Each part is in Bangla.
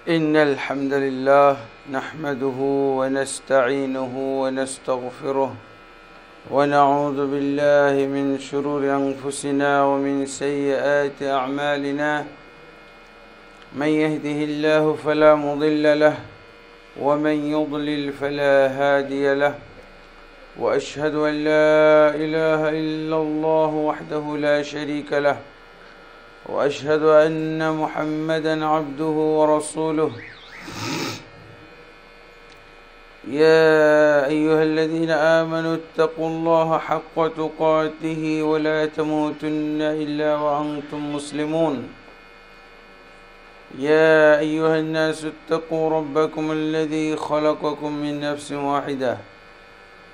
إن الحمد لله نحمده ونستعينه ونستغفره ونعوذ بالله من شرور أنفسنا ومن سيئات أعمالنا. من يهده الله فلا مضل له ومن يضلل فلا هادي له، وأشهد أن لا إله إلا الله وحده لا شريك له، وأشهد أن محمدًا عبده ورسوله. يا أيها الذين آمنوا اتقوا الله حق تقاته ولا تموتن إلا وأنتم مسلمون. يا أيها الناس اتقوا ربكم الذي خلقكم من نفس واحدة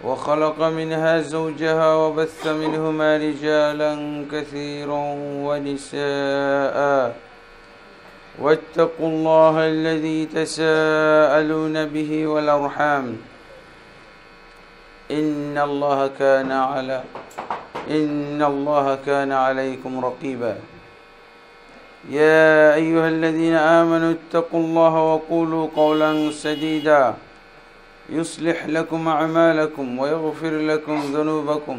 وخلق منها زوجها وبث منهما رجالا كثيرا ونساء، واتقوا الله الذي تساءلون به والأرحام إن الله كان عليكم رقيبا. يا أيها الذين آمنوا اتقوا الله وقولوا قولا سديدا يصلح لكم أعمالكم ويغفر لكم ذنوبكم،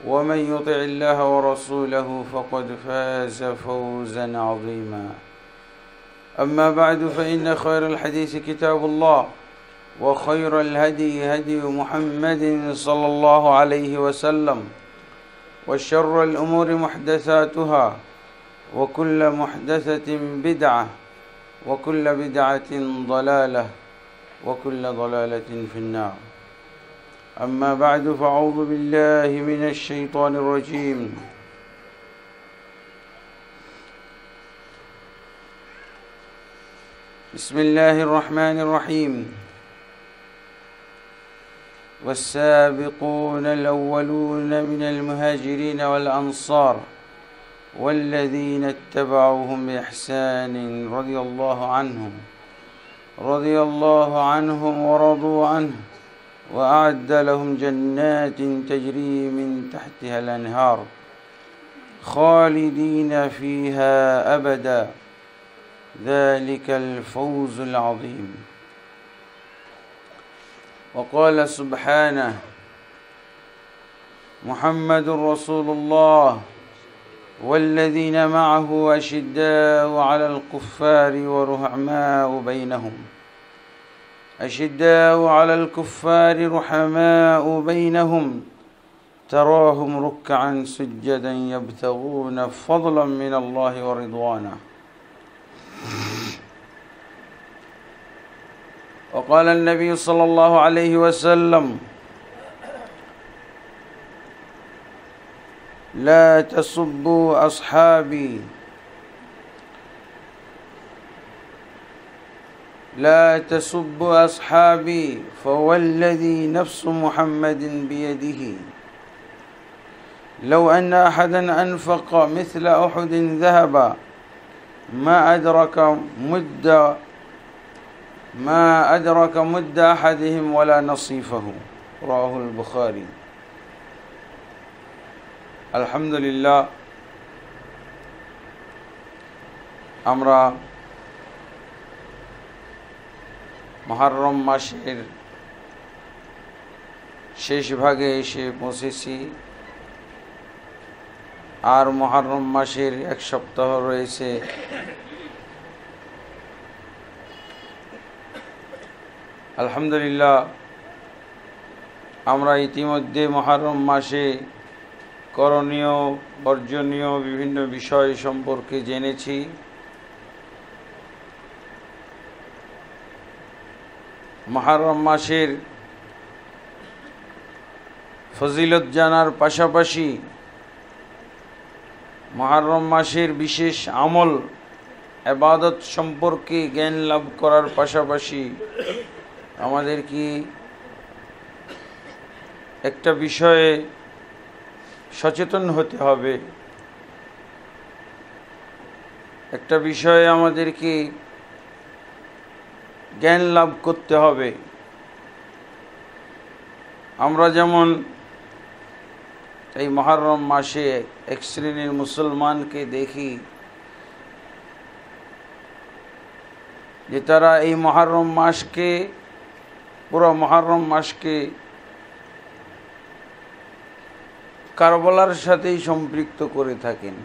ومن يطع الله ورسوله فقد فاز فوزا عظيما. أما بعد، فإن خير الحديث كتاب الله، وخير الهدي هدي محمد صلى الله عليه وسلم، وشر الأمور محدثاتها، وكل محدثة بدعة، وكل بدعة ضلالة، وكل ضلالة في النار. أما بعد، فأعوذ بالله من الشيطان الرجيم. بسم الله الرحمن الرحيم. والسابقون الأولون من المهاجرين والأنصار والذين اتبعوهم بإحسان رضي الله عنهم ورضوا عنه، وأعد لهم جنات تجري من تحتها الأنهار خالدين فيها أبدا، ذلك الفوز العظيم. وقال سبحانه: محمد رسول الله والذين معه أشداء على الكفار رحماء بينهم تراهم ركعا سجدا يبتغون فضلا من الله ورضوانه. وقال النبي صلى الله عليه وسلم: لا تسبوا أصحابي فوالذي نفس محمد بيده لو أن أحدا أنفق مثل أحد ذهبا ما أدرك مد أحدهم ولا نصيفه، رواه البخاري। আলহামদুলিল্লাহ, আমরা মুহররম মাসের শেষ ভাগে এসে পৌঁছেছি। আর মুহররম মাসের এক সপ্তাহ রয়েছে। আলহামদুলিল্লাহ, আমরা ইতিমধ্যে মুহররম মাসে করণীয় বর্জনীয় বিভিন্ন বিষয় সম্পর্কে জেনেছি। মুহররম মাসের ফজিলত জানার পাশাপাশি মুহররম মাসের বিশেষ আমল ইবাদত সম্পর্কে জ্ঞান লাভ করার পাশাপাশি আমাদের কি একটা বিষয়ে সচেতন হতে হবে, একটা বিষয়ে আমাদেরকে জ্ঞান লাভ করতে হবে। আমরা যেমন এই মুহররম মাসে এক শ্রেণীর মুসলমানকে দেখি যে তারা এই মুহররম মাসকে, পুরো মুহররম মাসকে কারবালার সাথেই সম্পৃক্ত করে থাকেন।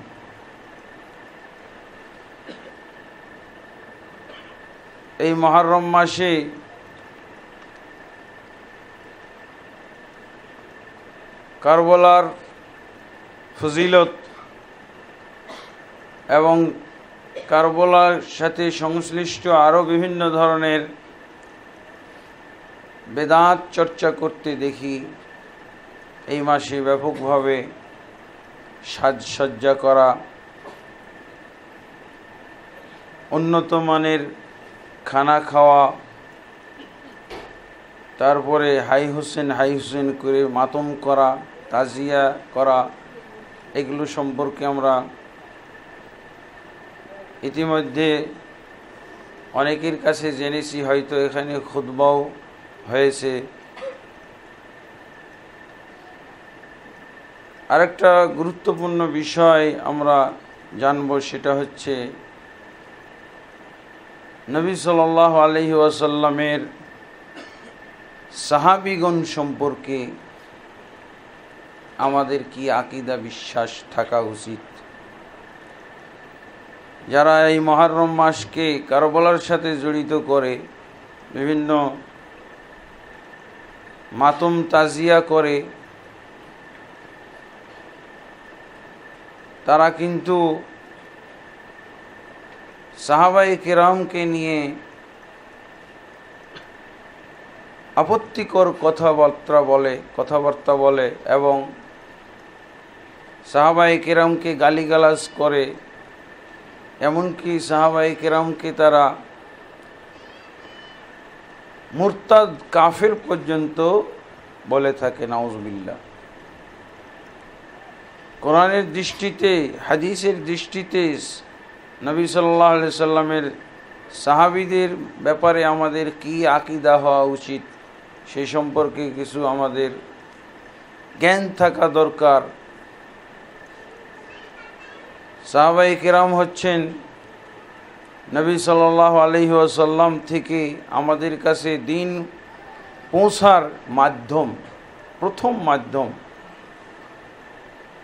এই মুহররম মাসে কারবালার ফজিলত এবং কারবালার সাথে সংশ্লিষ্ট আরও বিভিন্ন ধরনের বেদাত চর্চা করতে দেখি। এই মাসে ব্যাপকভাবে সাজসজ্জা করা, উন্নত মানের খানা খাওয়া, তারপরে হাই হুসেন করে মাতম করা, তাজিয়া করা, এগুলো সম্পর্কে আমরা ইতিমধ্যে অনেকের কাছে জেনেছি, হয়তো এখানে খুতবাও হয়েছে। আরেকটা গুরুত্বপূর্ণ বিষয় আমরা জানব, সেটা হচ্ছে নবী সাল্লাল্লাহু আলাইহি ওয়াসাল্লামের সাহাবীগণ সম্পর্কে আমাদের কি আকীদা বিশ্বাস থাকা উচিত। যারা এই মুহররম মাসকে কারবালার সাথে জড়িত করে বিভিন্ন মাতম তাজিয়া করে, তারা কিন্তু সাহাবায়ে কেরামকে নিয়ে আপত্তিকর কথাবার্তা বলে এবং সাহাবায়ে কেরামকে গালিগালাজ করে, এমনকি সাহাবায়ে কেরামকে তারা মুরতাদ কাফের পর্যন্ত বলে থাকে, নাউজুবিল্লাহ। কোরআনের দৃষ্টিতে, হাদিসের দৃষ্টিতে নবী সাল্লাল্লাহু আলাইহি সাল্লামের সাহাবীদের ব্যাপারে আমাদের কি আকীদা হওয়া উচিত, সেই সম্পর্কে কিছু আমাদের জ্ঞান থাকা দরকার। সাহাবায়ে কেরাম হচ্ছেন নবী সাল্লাল্লাহু আলাইহি ওয়াসাল্লাম থেকে আমাদের কাছে দিন পৌঁছার মাধ্যম, প্রথম মাধ্যম।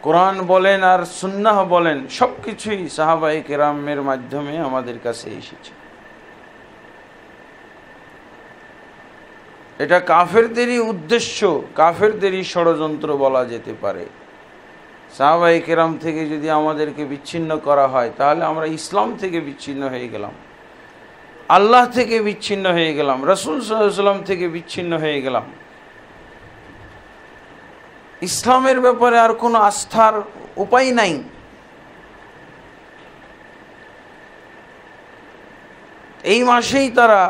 কোরআন বলেন আর সুন্নাহ বলেন, সব কিছুই সাহাবায়ে কেরামের মাধ্যমে আমাদের কাছে এসেছে। এটা কাফেরদেরই উদ্দেশ্য, কাফেরদেরই ষড়যন্ত্র বলা যেতে পারে। সাহাবায়ে কেরাম থেকে যদি আমাদেরকে বিচ্ছিন্ন করা হয়, তাহলে আমরা ইসলাম থেকে বিচ্ছিন্ন হয়ে গেলাম, আল্লাহ থেকে বিচ্ছিন্ন হয়ে গেলাম, রাসূল সাল্লাল্লাহু আলাইহি ওয়াসাল্লাম থেকে বিচ্ছিন্ন হয়ে গেলাম। ইসলামের ব্যাপারে আর কোনো আস্থার উপায় নাই। এই মাসেই তারা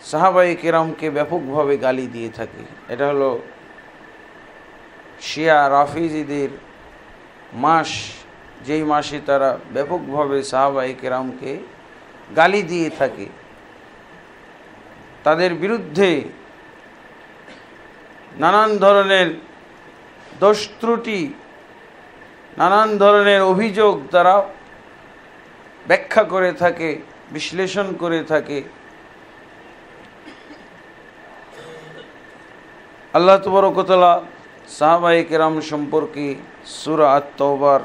সাহাবায়ে কেরামকে ব্যাপকভাবে গালি দিয়ে থাকে। এটা হলো শিয়া রাফিজিদের মাস, যেই মাসে তারা ব্যাপকভাবে সাহাবায়ে কেরামকে গালি দিয়ে থাকে, তাদের বিরুদ্ধে নানান ধরনের দোষ ত্রুটি, নানান ধরনের অভিযোগ তারা ব্যাখ্যা করে থাকে, বিশ্লেষণ করে থাকে। আল্লাহ তাবারক ওয়া তাআলা সাহাবায়ে কেরাম সম্পর্কে সূরা আত-তাওবার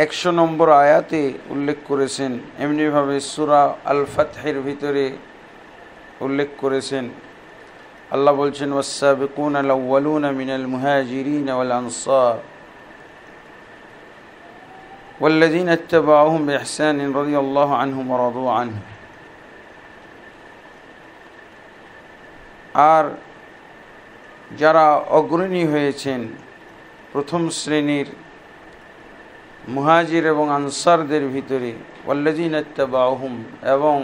100 নম্বর আয়াতে উল্লেখ করেছেন, এমনিভাবে সূরা আল ফাতহের ভিতরে উল্লেখ করেছেন। আল্লাহ বলছেন, ওয়াস-সাবিকুনা আল-আউওয়ালুনা মিনাল মুহাজিরিন ওয়াল আনসার ওয়াল্লাযীনা ইত্তাবাউহুম বিইহসানিন রাদিয়াল্লাহু আনহুম ওয়া রাদু আনহু। আর যারা অগ্রণী হয়েছেন প্রথম শ্রেণীর মুহাজির এবং আনসারদের ভিতরে, ওয়াল্লাযীনা ইত্তাবাউহুম, এবং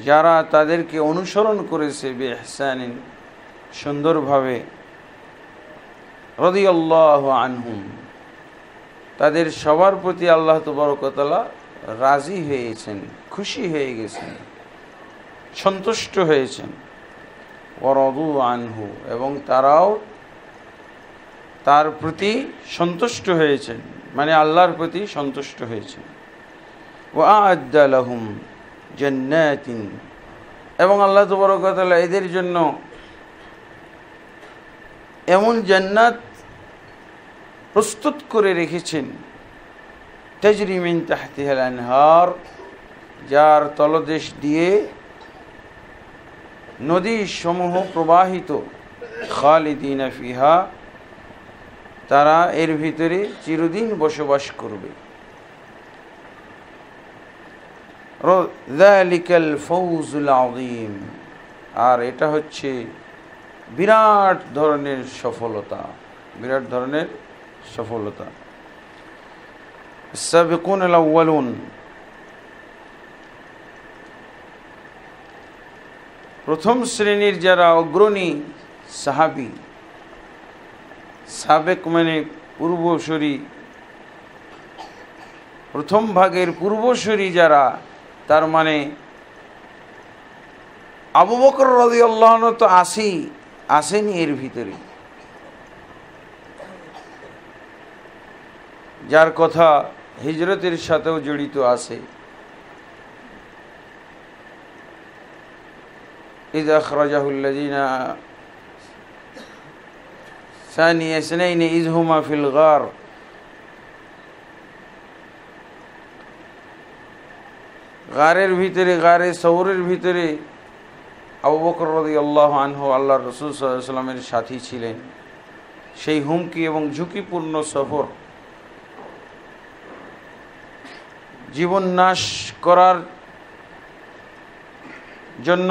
যারা তাদেরকে অনুসরণ করেছে বিইহসানিন, সুন্দরভাবে, রাদিয়াল্লাহু আনহুম, তাদের সবার প্রতি আল্লাহ তাবারক ওয়া তাআলা রাজি হয়েছেন, খুশি হয়ে গেছেন, সন্তুষ্ট হয়েছেন। ওয়া রাদু আনহু, এবং তারাও তার প্রতি সন্তুষ্ট হয়েছেন, মানে আল্লাহর প্রতি সন্তুষ্ট হয়েছেন। ওয়া'আদ্দা লাহুম জান্নাতিন, এবং আল্লাহ তাবারক ওয়া তাআলা এদের জন্য এমন জান্নাত প্রস্তুত করে রেখেছেন, তাজরি মিন তাহতিহাল আনহার, যার তলদেশ দিয়ে নদী সমূহ প্রবাহিত, খালিদিনা ফিহা, তারা এর ভিতরে চিরদিন বসবাস করবে। যালিকাল ফাউজুল আযীম, আর এটা হচ্ছে বিরাট ধরনের সফলতা, বিরাট ধরনের সফলতা। সাবিকুনাল আউয়ালুন, প্রথম শ্রেণীর যারা অগ্রণী সাহাবী, সাবেক মানে পূর্বসূরি, প্রথম ভাগের পূর্বসূরি যারা, তার মানে আবু বকর রাদিয়াল্লাহু আনহু তো আসেনি এর ভিতরে, যার কথা হিজরতের সাথেও জড়িত আছে। إذ أخرجه الذين ثاني اثنين إذ هما في الغار، গারের ভিতরে, গারে সৌরের ভিতরে আবু বকর রাদিয়াল্লাহু আনহু আল্লাহর রাসূল সাল্লাল্লাহু আলাইহি ওয়াসাল্লামের সাথী ছিলেন। সেই হুমকি এবং ঝুঁকিপূর্ণ সফর, জীবন নাশ করার জন্য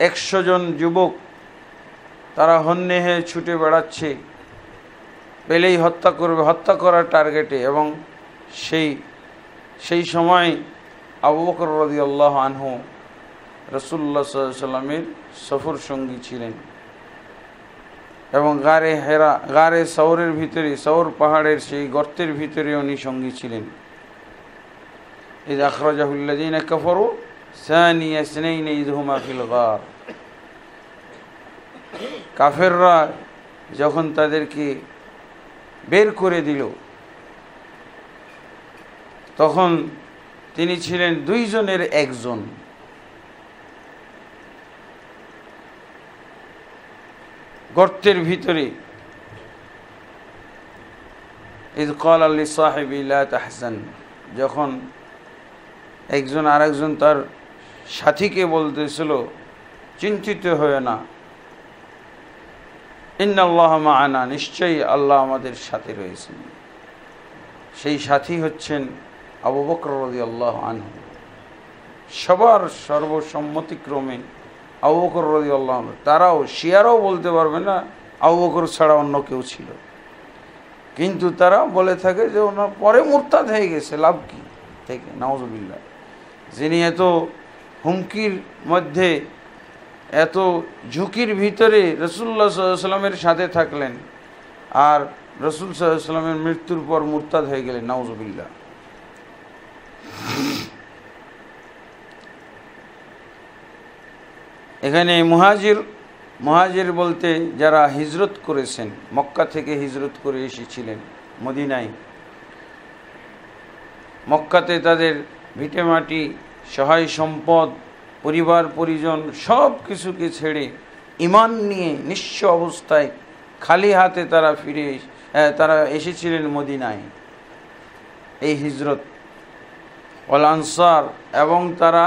100 জন যুবক তারা হন্যে ছুটে বেড়াচ্ছে, পেলেই হত্যা করবে, হত্যা করার টার্গেটে। এবং সেই সময় আবু বকর রাদিয়াল্লাহু আনহু রাসূলুল্লাহ সাল্লাল্লাহু আলাইহি ওয়াসাল্লামের সফর সঙ্গী ছিলেন, এবং গারে সৌরের ভিতরে, সৌর পাহাড়ের সেই গর্তের ভিতরে উনি সঙ্গী ছিলেন। ইয আখরাজাহুল লাযীনা কাফারু সানি ইসনাইনি ইয হুমা ফিল গার, কাফেররা যখন তাদেরকে বের করে দিল, তখন তিনি ছিলেন 2 জনের একজন। গর্তের ভিতরে ইয ক্বালা লিসাহিবি লা তাহজান, যখন একজন আরেকজন তার সাথীকে বলতেছিল চিন্তিত হয়ে না, ইন্নাল্লাহা মা'ানা, নিশ্চয়ই আল্লাহ আমাদের সাথে রয়েছেন। সেই সাথী হচ্ছেন আবু বকর রাদিয়াল্লাহু আনহু। সবার সর্বসম্মতিক্রমে আবু বকর রাদিয়াল্লাহু আনহু, তারাও শিয়ারাও বলতে পারবে না আবু বকর ছাড়া অন্য কেউ ছিল, কিন্তু তারা বলে থাকে যে ওনার পরে মুরতাদ হয়ে গেছে, লাভ কি থেকে, নাউজুবিল্লাহ। যিনি এত হুমকির মধ্যে, এত ঝুঁকির ভিতরে রাসূলুল্লাহ সাল্লাল্লাহু আলাইহি ওয়াসাল্লামের সাথে থাকলেন, আর রাসূল সাল্লাল্লাহু আলাইহি ওয়াসাল্লামের মৃত্যুর পর মুরতাদ হয়ে গেলেন, নাউজুবিল্লাহ। এখানে মুহাজির বলতে যারা হিজরত করেছেন, মক্কা থেকে হিজরত করে এসেছিলেন মদিনায়, মক্কাতে তাদের ভিটেমাটি, সহায় সম্পদ, পরিবার পরিজন সব কিছুকে ছেড়ে ঈমান নিয়ে নিঃস্ব অবস্থায় খালি হাতে তারা এসেছিলেন মদিনায়। এই হিজরত ওয়াল আনসার, এবং তারা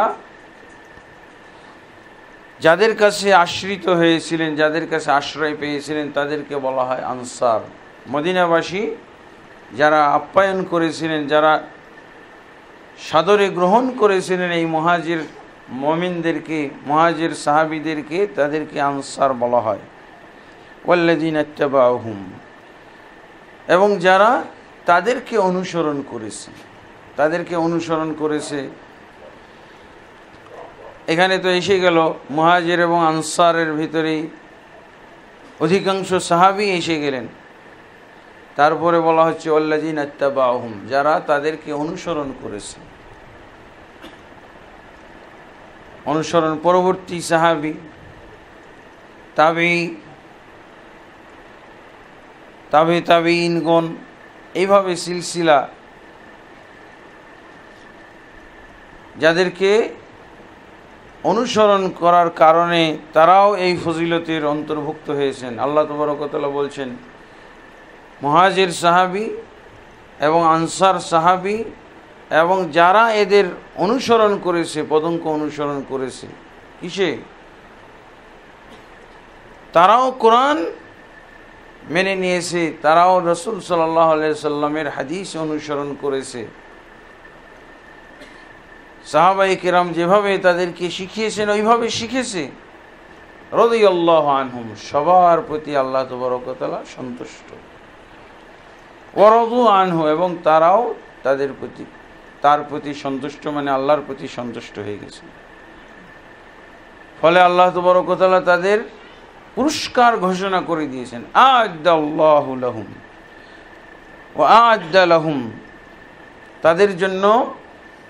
যাদের কাছে আশ্রিত হয়েছিলেন, যাদের কাছে আশ্রয় পেয়েছিলেন, তাদেরকে বলা হয় আনসার। মদিনাবাসী যারা আপ্যায়ন করেছিলেন, যারা সাদরে গ্রহণ করেছিলেন এই মুহাজির মুমিনদেরকে, মুহাজির সাহাবীদেরকে, তাদেরকে আনসার বলা হয়। ওয়াল্লাযীনা ইত্তাবাউহুম, এবং যারা তাদেরকে অনুসরণ করেছে, এখানে তো এসে গেল মুহাজির এবং আনসারের ভিতরেই অধিকাংশ সাহাবী এসে গেলেন। তারপরে বলা হচ্ছে ওয়াল্লাযীনা ইত্তাবাউহুম, যারা তাদেরকে অনুসরণ করেছে, অনুসরণ পরবর্তী সাহাবী, তাবেঈনগণ, এইভাবে সিলসিলা, যাদেরকে অনুসরণ করার কারণে তারাও এই ফজিলতের অন্তর্ভুক্ত হয়েছেন। আল্লাহ তাবারক ওয়া তাআলা বলছেন, মুহাজির সাহাবী এবং আনসার সাহাবী এবং যারা এদের অনুসরণ করেছে, পদঙ্ক অনুসরণ করেছে, কিসে? তারাও কোরআন মেনে নিয়েছে, তারাও রাসূল সাল্লাল্লাহু আলাইহি সাল্লামের হাদিস অনুসরণ করেছে। সাহাবায়ে কেরাম যেভাবে তাদেরকে শিখিয়েছেন ওইভাবে শিখেছে। রাদিয়াল্লাহু আনহুম, সবার প্রতি আল্লাহ তাবারক ওয়া তাআলা সন্তুষ্ট। ওয়া রাদু আনহু, এবং তারাও তার প্রতি সন্তুষ্ট, মানে আল্লাহর প্রতি সন্তুষ্ট হয়ে গেছে। ফলে আল্লাহ তাবারক ওয়া তাআলা তাদের পুরস্কার ঘোষণা করে দিয়েছেন। আ'আদ্দাল্লাহু লাহুম ওয়া আ'আদ্দা লাহুম, তাদের জন্য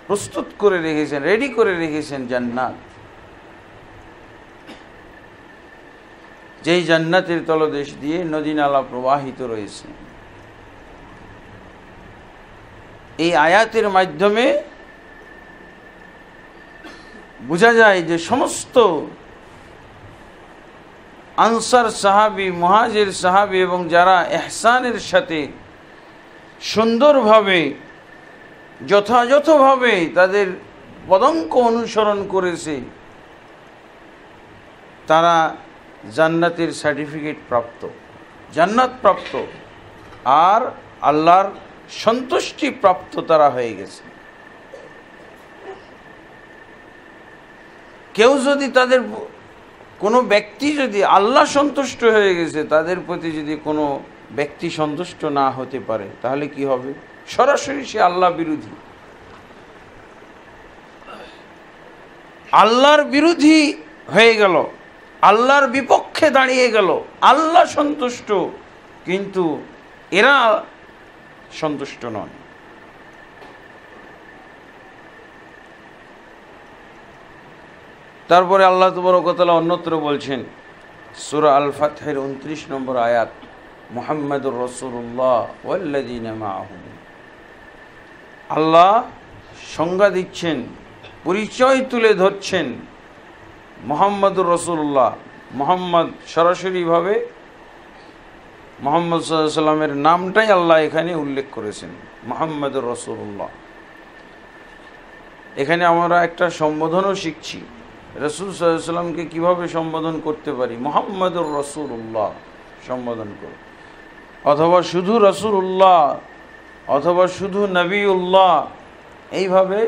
প্রস্তুত করে রেখেছেন, রেডি করে রেখেছেন জান্নাত, যেই জান্নাতের তলদেশ দিয়ে নদী নালা প্রবাহিত রয়েছে। এই আয়াতের মাধ্যমে বোঝা যায় যে সমস্ত আনসার সাহাবী, মুহাজির সাহাবী এবং যারা ইহসানের সাথে সুন্দরভাবে যথাযথভাবে তাদের পদঙ্ক অনুসরণ করেছে, তারা জান্নাতের সার্টিফিকেট প্রাপ্ত, জান্নাত প্রাপ্ত, আর আল্লাহর সন্তুষ্টি প্রাপ্ত তারা হয়ে গেছে। কেউ যদি তাদের কোনো ব্যক্তি যদি আল্লাহ সন্তুষ্ট হয়ে গেছে, তাদের প্রতি যদি কোনো ব্যক্তি সন্তুষ্ট না হতে পারে, তাহলে কি হবে? সরাসরি সে আল্লাহ বিরোধী, আল্লাহর বিরোধী হয়ে গেল, আল্লাহর বিপক্ষে দাঁড়িয়ে গেল। আল্লাহ সন্তুষ্ট, কিন্তু এরা সন্তুষ্ট নন। তারপরে আল্লাহ তাবারক ওয়া তাআলা অন্যত্র বলছেন, সূরা আল ফাতহের 29 নম্বর আয়াত, মুহাম্মাদুর রাসূলুল্লাহ ওয়াল্লাযীনা মাআহু। আল্লাহ সংজ্ঞা দিচ্ছেন, পরিচয় তুলে ধরছেন মুহাম্মাদুর রাসূলুল্লাহ। মুহাম্মদ সরাসরিভাবে মুহাম্মদ সাল্লাল্লাহু আলাইহি সাল্লামের নামটাই আল্লাহ এখানে উল্লেখ করেছেন, মুহাম্মাদুর রাসূলুল্লাহ। এখানে আমরা একটা সম্বোধনও শিখছি, রাসূল সাল্লাল্লাহু আলাইহি সাল্লামকে কীভাবে সম্বোধন করতে পারি। মুহাম্মাদুর রাসূলুল্লাহ সম্বোধন করো, অথবা শুধু রাসূলুল্লাহ, অথবা শুধু নবিউল্লাহ, এইভাবে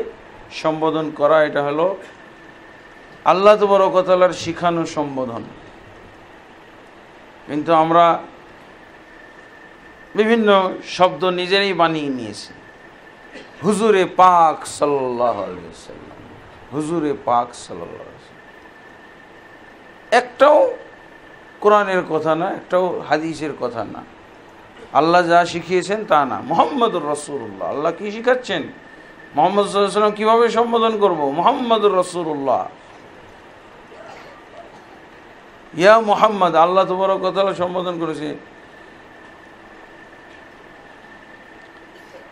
সম্বোধন করা। এটা হলো আল্লাহ তাবারক ওয়া তাআলার শিখানো সম্বোধন। কিন্তু আমরা বিভিন্ন শব্দ নিজেরাই বানিয়ে নিয়েছি। হুজুরে পাক সাল্লাল্লাহু আলাইহি ওয়াসাল্লাম, হুজুরে পাক সাল্লাল্লাহু আলাইহি ওয়াসাল্লাম, একটাও কোরআনের কথা না, একটাও হাদিসের কথা না, আল্লাহ যা শিখিয়েছেন তা না। মুহাম্মাদুর রাসূলুল্লাহ, আল্লাহ কি শিখাচ্ছেন? মুহাম্মদ সাল্লাল্লাহু আলাইহি ওয়াসাল্লাম কিভাবে সম্বোধন করব? মুহাম্মাদুর রাসূলুল্লাহ, ইয়া মুহাম্মদ, আল্লাহ তাবারক ওয়া তাআলা সম্বোধন করেছে।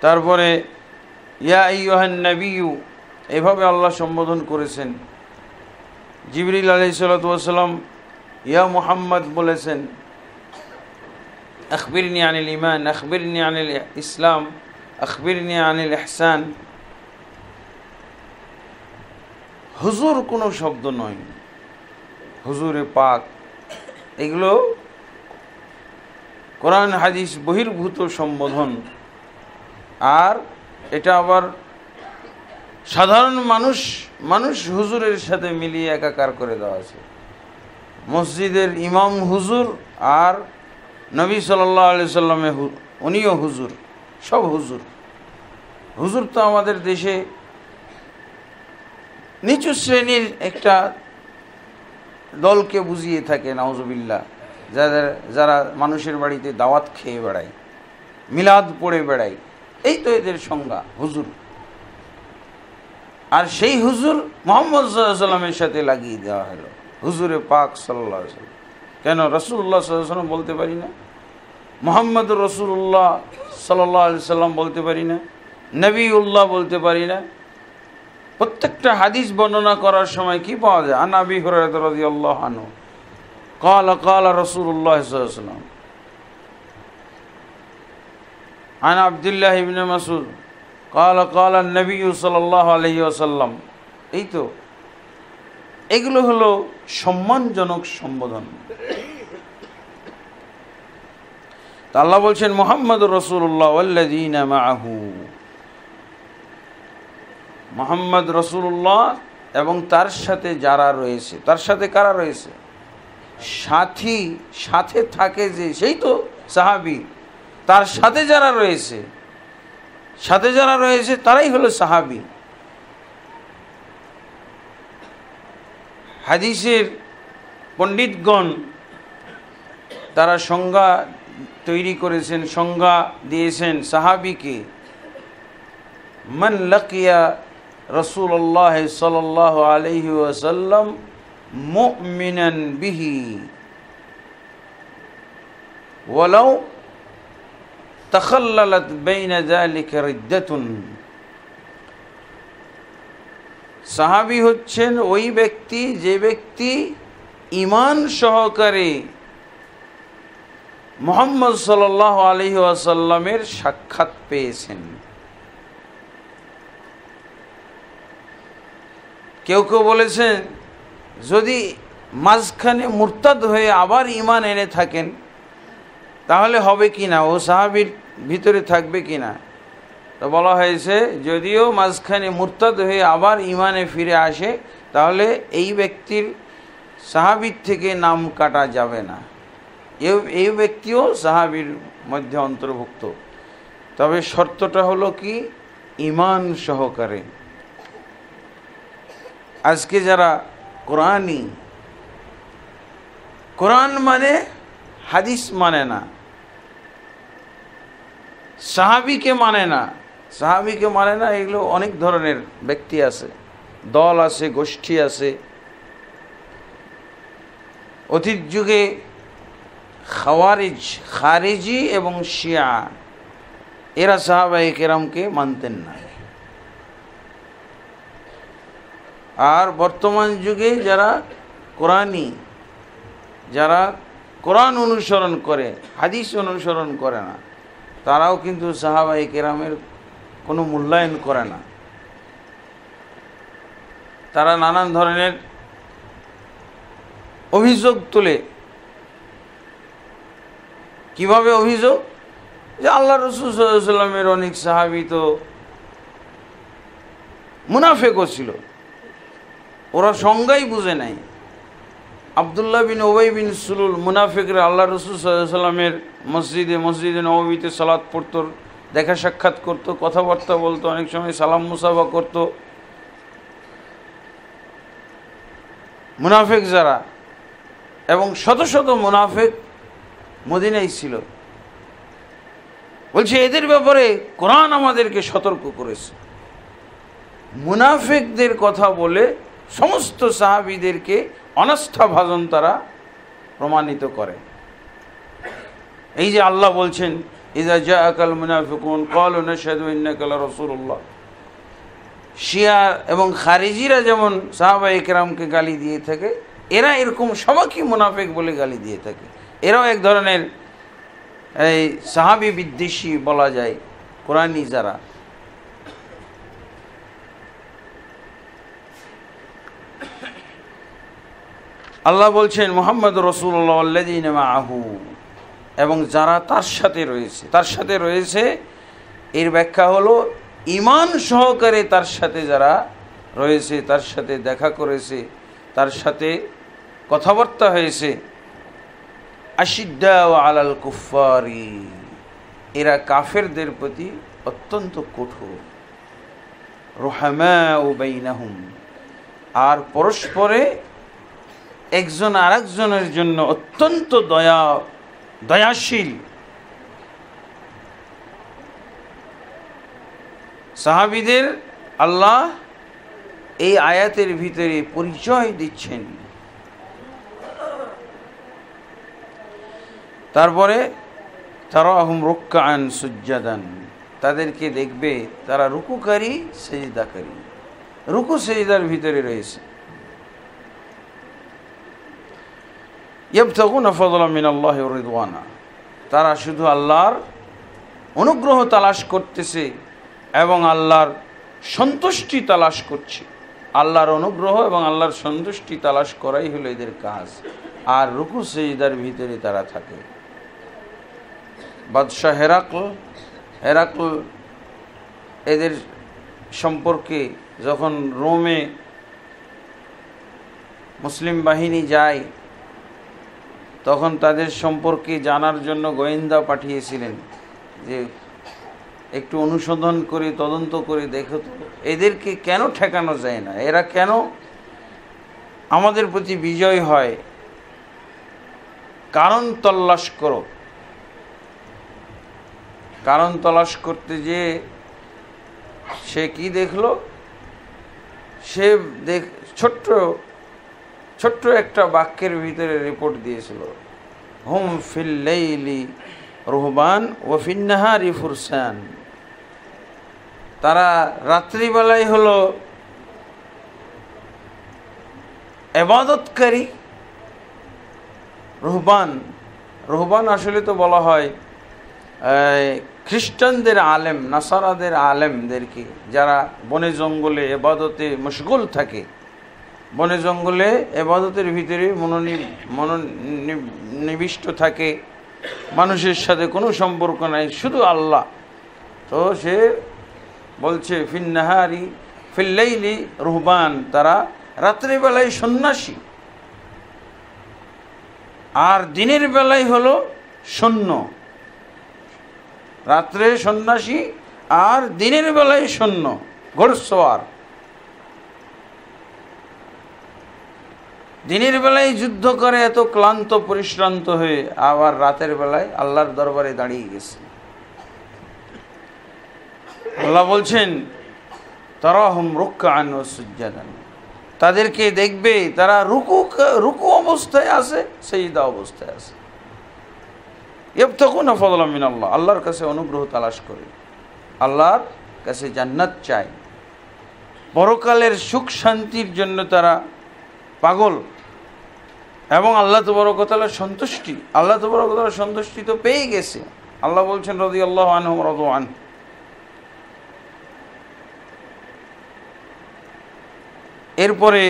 তারপরে ইয়া আইয়ুহান নাবিয়্যু, এভাবে আল্লাহ সম্বোধন করেছেন। জিবরিল আলাইহিস সালাতু ওয়াস সালাম ইয়া মুহাম্মদ বলেছেন, আখবিরনি আনিল ঈমান, আখবিরনি আনিল ইসলাম, আখবিরনি আনিল ইহসান। হুজুর কোনো শব্দ নয়, হুজুরে পাক, এগুলো কোরআন হাদিস বহির্ভূত সম্বোধন। আর এটা আবার সাধারণ মানুষ হুজুরের সাথে মিলিয়ে একাকার করে দেওয়া আছে। মসজিদের ইমাম হুজুর, আর নবী সাল্লাল্লাহু আলাইহি সাল্লামে উনিও হুজুর, সব হুজুর। হুজুর তো আমাদের দেশে নিচু শ্রেণীর একটা দলকে বুঝিয়ে থাকে, নাউজুবিল্লাহ, যারা মানুষের বাড়িতে দাওয়াত খেয়ে বেড়ায়, মিলাদ পড়ে বেড়ায়, এই তো এদের সংজ্ঞা হুজুর। আর সেই হুজুর মুহাম্মদ সাল্লাল্লাহু আলাইহি সাল্লামের সাথে লাগিয়ে দেওয়া হলো, হুজুরে পাক সাল্লাল্লাহু আলাইহি সাল্লাম। কেন রাসূলুল্লাহ সাল্লাল্লাহু আলাইহি সাল্লাম বলতে পারি না? মুহাম্মদ রাসূলুল্লাহ সাল্লাল্লাহু আলাইহি সাল্লাম বলতে পারি না, নবীউল্লাহ বলতে পারি না? প্রত্যেকটা হাদিস বর্ণনা করার সময় কি পাওয়া যায়? আন আবি হুরায়রা রাদিয়াল্লাহু আনহু قال قال رسول الله صلى الله عليه وسلم عن عبد الله بن مسعود قال قال النبي صلى الله عليه وسلم। এই তো, এগুলো হলো সম্মানজনক সম্বোধন। তা আল্লাহ বলছেন মুহাম্মদুর রাসূলুল্লাহ ওয়াল্লাযীনা মাআহু, মুহাম্মদ রাসূলুল্লাহ এবং তার সাথে যারা রয়েছে। তার সাথে কারা রয়েছে? সাথী, সাথে থাকে যে, সেই তো সাহাবী। তার সাথে যারা রয়েছে, সাথে যারা রয়েছে তারাই হলো সাহাবী। হাদিসের পণ্ডিতগণ তারা সংজ্ঞা তৈরি করেছেন, সংজ্ঞা দিয়েছেন সাহাবীকে। মান লাকিয়া রাসূলুল্লাহ সাল্লাল্লাহু আলাইহি ওয়াসাল্লাম মুমিনান বিহি ওয়ালাউ তাখাল্লালাত বাইনা যালিকা রিদ্দাতুন। সাহাবী হচ্ছেন ওই ব্যক্তি যে ব্যক্তি ঈমান সহকারে মুহাম্মদ সাল্লাল্লাহু আলাইহি ওয়াসাল্লামের সাক্ষাৎ পেয়েছেন। কেউ কেউ বলেছেন যদি মাঝখানে মুরতাদ হয়ে আবার ঈমান এনে থাকেন তাহলে হবে কি না, ও সাহাবীর ভিতরে থাকবে কি না? তো বলা হয়েছে যদিও মাঝখানে মুরতাদ হয়ে আবার ঈমানে ফিরে আসে তাহলে এই ব্যক্তির সাহাবীর থেকে নাম কাটা যাবে না, এই ব্যক্তিও সাহাবীর মধ্যে অন্তর্ভুক্ত। তবে শর্তটা হলো কি? ঈমান সহকারে। আজকে যারা কোরআনী, কোরআন মানে হাদিস মানে না, সাহাবীকে মানে না, সাহাবীকে মানে না, এগুলো অনেক ধরনের ব্যক্তি আছে, দল আছে, গোষ্ঠী আছে। অতীত যুগে খাওয়ারিজ, খারেজি এবং শিয়া এরা সাহাবায়ে কেরামকে মানতেন না। আর বর্তমান যুগে যারা কোরআনী, যারা কোরআন অনুসরণ করে, হাদিস অনুসরণ করে না, তারাও কিন্তু সাহাবায়ে কেরামের কোনো মূল্যায়ন করে না। তারা নানান ধরনের অভিযোগ তোলে। কিভাবে অভিযোগ? যে আল্লাহ রাসূল সাল্লাল্লাহু আলাইহি ওয়াসাল্লামের অনেক সাহাবী তো মুনাফিকও ছিল, ওরা সংজ্ঞাই বুঝে নাই। আব্দুল্লাহ বিন উবাই বিন সুলুল মুনাফিকরা আল্লাহ রাসূল সাল্লাল্লাহু আলাইহি ওয়াসাল্লামের মসজিদে নববীতে সালাত পড়তো, দেখা সাক্ষাৎ করতো, কথাবার্তা বলতো, অনেক সময় সালাম মুসাফা করতো। মুনাফিক যারা, এবং শত শত মুনাফিক মদিনায় ছিল। বলছে এদের ব্যাপারে কোরআন আমাদেরকে সতর্ক করেছে। মুনাফিকদের কথা বলে সমস্ত সাহাবীদেরকে অনাস্থাভাজন তারা প্রমাণিত করে। এই যে আল্লাহ বলছেন ইযা জাআকাল মুনাফিকুন ক্বালু নাশহাদু ইন্নাকা লারাসূলুল্লাহ। শিয়া এবং খারিজিরা যেমন সাহাবায়ে কেরামকে গালি দিয়ে থাকে, এরা এরকম সবাইকে মুনাফিক বলে গালি দিয়ে থাকে। এরাও এক ধরনের এই সাহাবী বিদ্বেষী বলা যায় কোরআনী যারা। আল্লাহ বলছেন মুহাম্মদ রাসূলুল্লাহ ওয়াল্লাযীনা মাআহু, এবং যারা তার সাথে রয়েছে। তার সাথে রয়েছে এর ব্যাখ্যা হলো ঈমান সহকারে তার সাথে যারা রয়েছে, তার সাথে দেখা করেছে, তার সাথে কথাবার্তা হয়েছে। আশিদ্দাউ আলাল কুফফারি, এরা কাফেরদের প্রতি অত্যন্ত কঠোর। রুহামাউ বাইনাহুম, আর পরস্পরে একজন আরেকজনের জন্য অত্যন্ত দয়াশীল। সাহাবীদের আল্লাহ এই আয়াতের ভিতরে পরিচয় দিচ্ছেন। তারপরে তারাহুম রুকআন সুজ্জাদান, তাদেরকে দেখবে তারা রুকুকারী সেজদাকারী, রুকু সেজদার ভিতরে রয়েছে। ইয়াবতাগুনা ফাদলাম মিনাল্লাহি ওয়া রিদওয়ানা, তারা শুধু আল্লাহর অনুগ্রহ তালাশ করতেছে এবং আল্লাহর সন্তুষ্টি তালাশ করছে। আল্লাহর অনুগ্রহ এবং আল্লাহর সন্তুষ্টি তালাশ করাই হলো এদের কাজ, আর রুকু সেজদার ভিতরে তারা থাকে। বাদশাহ হেরাকল এদের সম্পর্কে যখন রোমে মুসলিম বাহিনী যায়, তখন তাদের সম্পর্কে জানার জন্য গোয়েন্দা পাঠিয়েছিলেন যে একটু অনুসন্ধান করে তদন্ত করে দেখো তো এদেরকে কেন ঠেকানো যায় না, এরা কেন আমাদের প্রতি বিজয় হয়, কারণ তল্লাশ করো। কারণ তলাশ করতে যে সে কি দেখলো, সে ছোট্ট একটা বাক্যের ভিতরে রিপোর্ট দিয়েছিল, হুম ফিল লাইলি রুহবান ওয়া ফিন নাহারি ফুরসান, তারা রাত্রিবেলায় হলো ইবাদতকারী রুহবান আসলে তো বলা হয় খ্রিস্টানদের আলেম, নাসারাদের আলেমদেরকে, যারা বনে জঙ্গলে এবাদতে মশগুল থাকে, বনে জঙ্গলে এবাদতের ভিতরে মনোনিবিষ্ট থাকে, মানুষের সাথে কোনো সম্পর্ক নাই, শুধু আল্লাহ। তো সে বলছে ফিল লাইলি রুহবান, তারা রাত্রিবেলায় সন্ন্যাসী আর দিনের বেলায় হলো সৈন্য। রাত্রে সন্ন্যাসী আর দিনের বেলায় সৈন্য, ঘোড়সওয়ার। দিনের বেলায় যুদ্ধ করে এত ক্লান্ত পরিশ্রান্ত হয়ে, আবার রাতের বেলায় আল্লাহর দরবারে দাঁড়িয়ে গেছে। আল্লাহ বলছেন তারাহুম রুকআন ওয়া সুজ্জাদান, তাদেরকে দেখবে তারা রুকু অবস্থায় আছে, সিজদা অবস্থায় আছে। ইয়াবতাগুনা ফাদলাম মিনাল্লাহ, আল্লাহর কাছে অনুগ্রহ তালাশ করে, আল্লাহর কাছে জান্নাত চায়, পরকালের সুখ শান্তির জন্য তারা পাগল, এবং আল্লাহ তাবারক ওয়া তাআলার সন্তুষ্টি, আল্লাহ তাবারক ওয়া তাআলার সন্তুষ্টি তো পেয়ে গেছে। আল্লাহ বলছেন রাদিয়াল্লাহু আনহুম ওয়া রাদু আনহু। এরপরে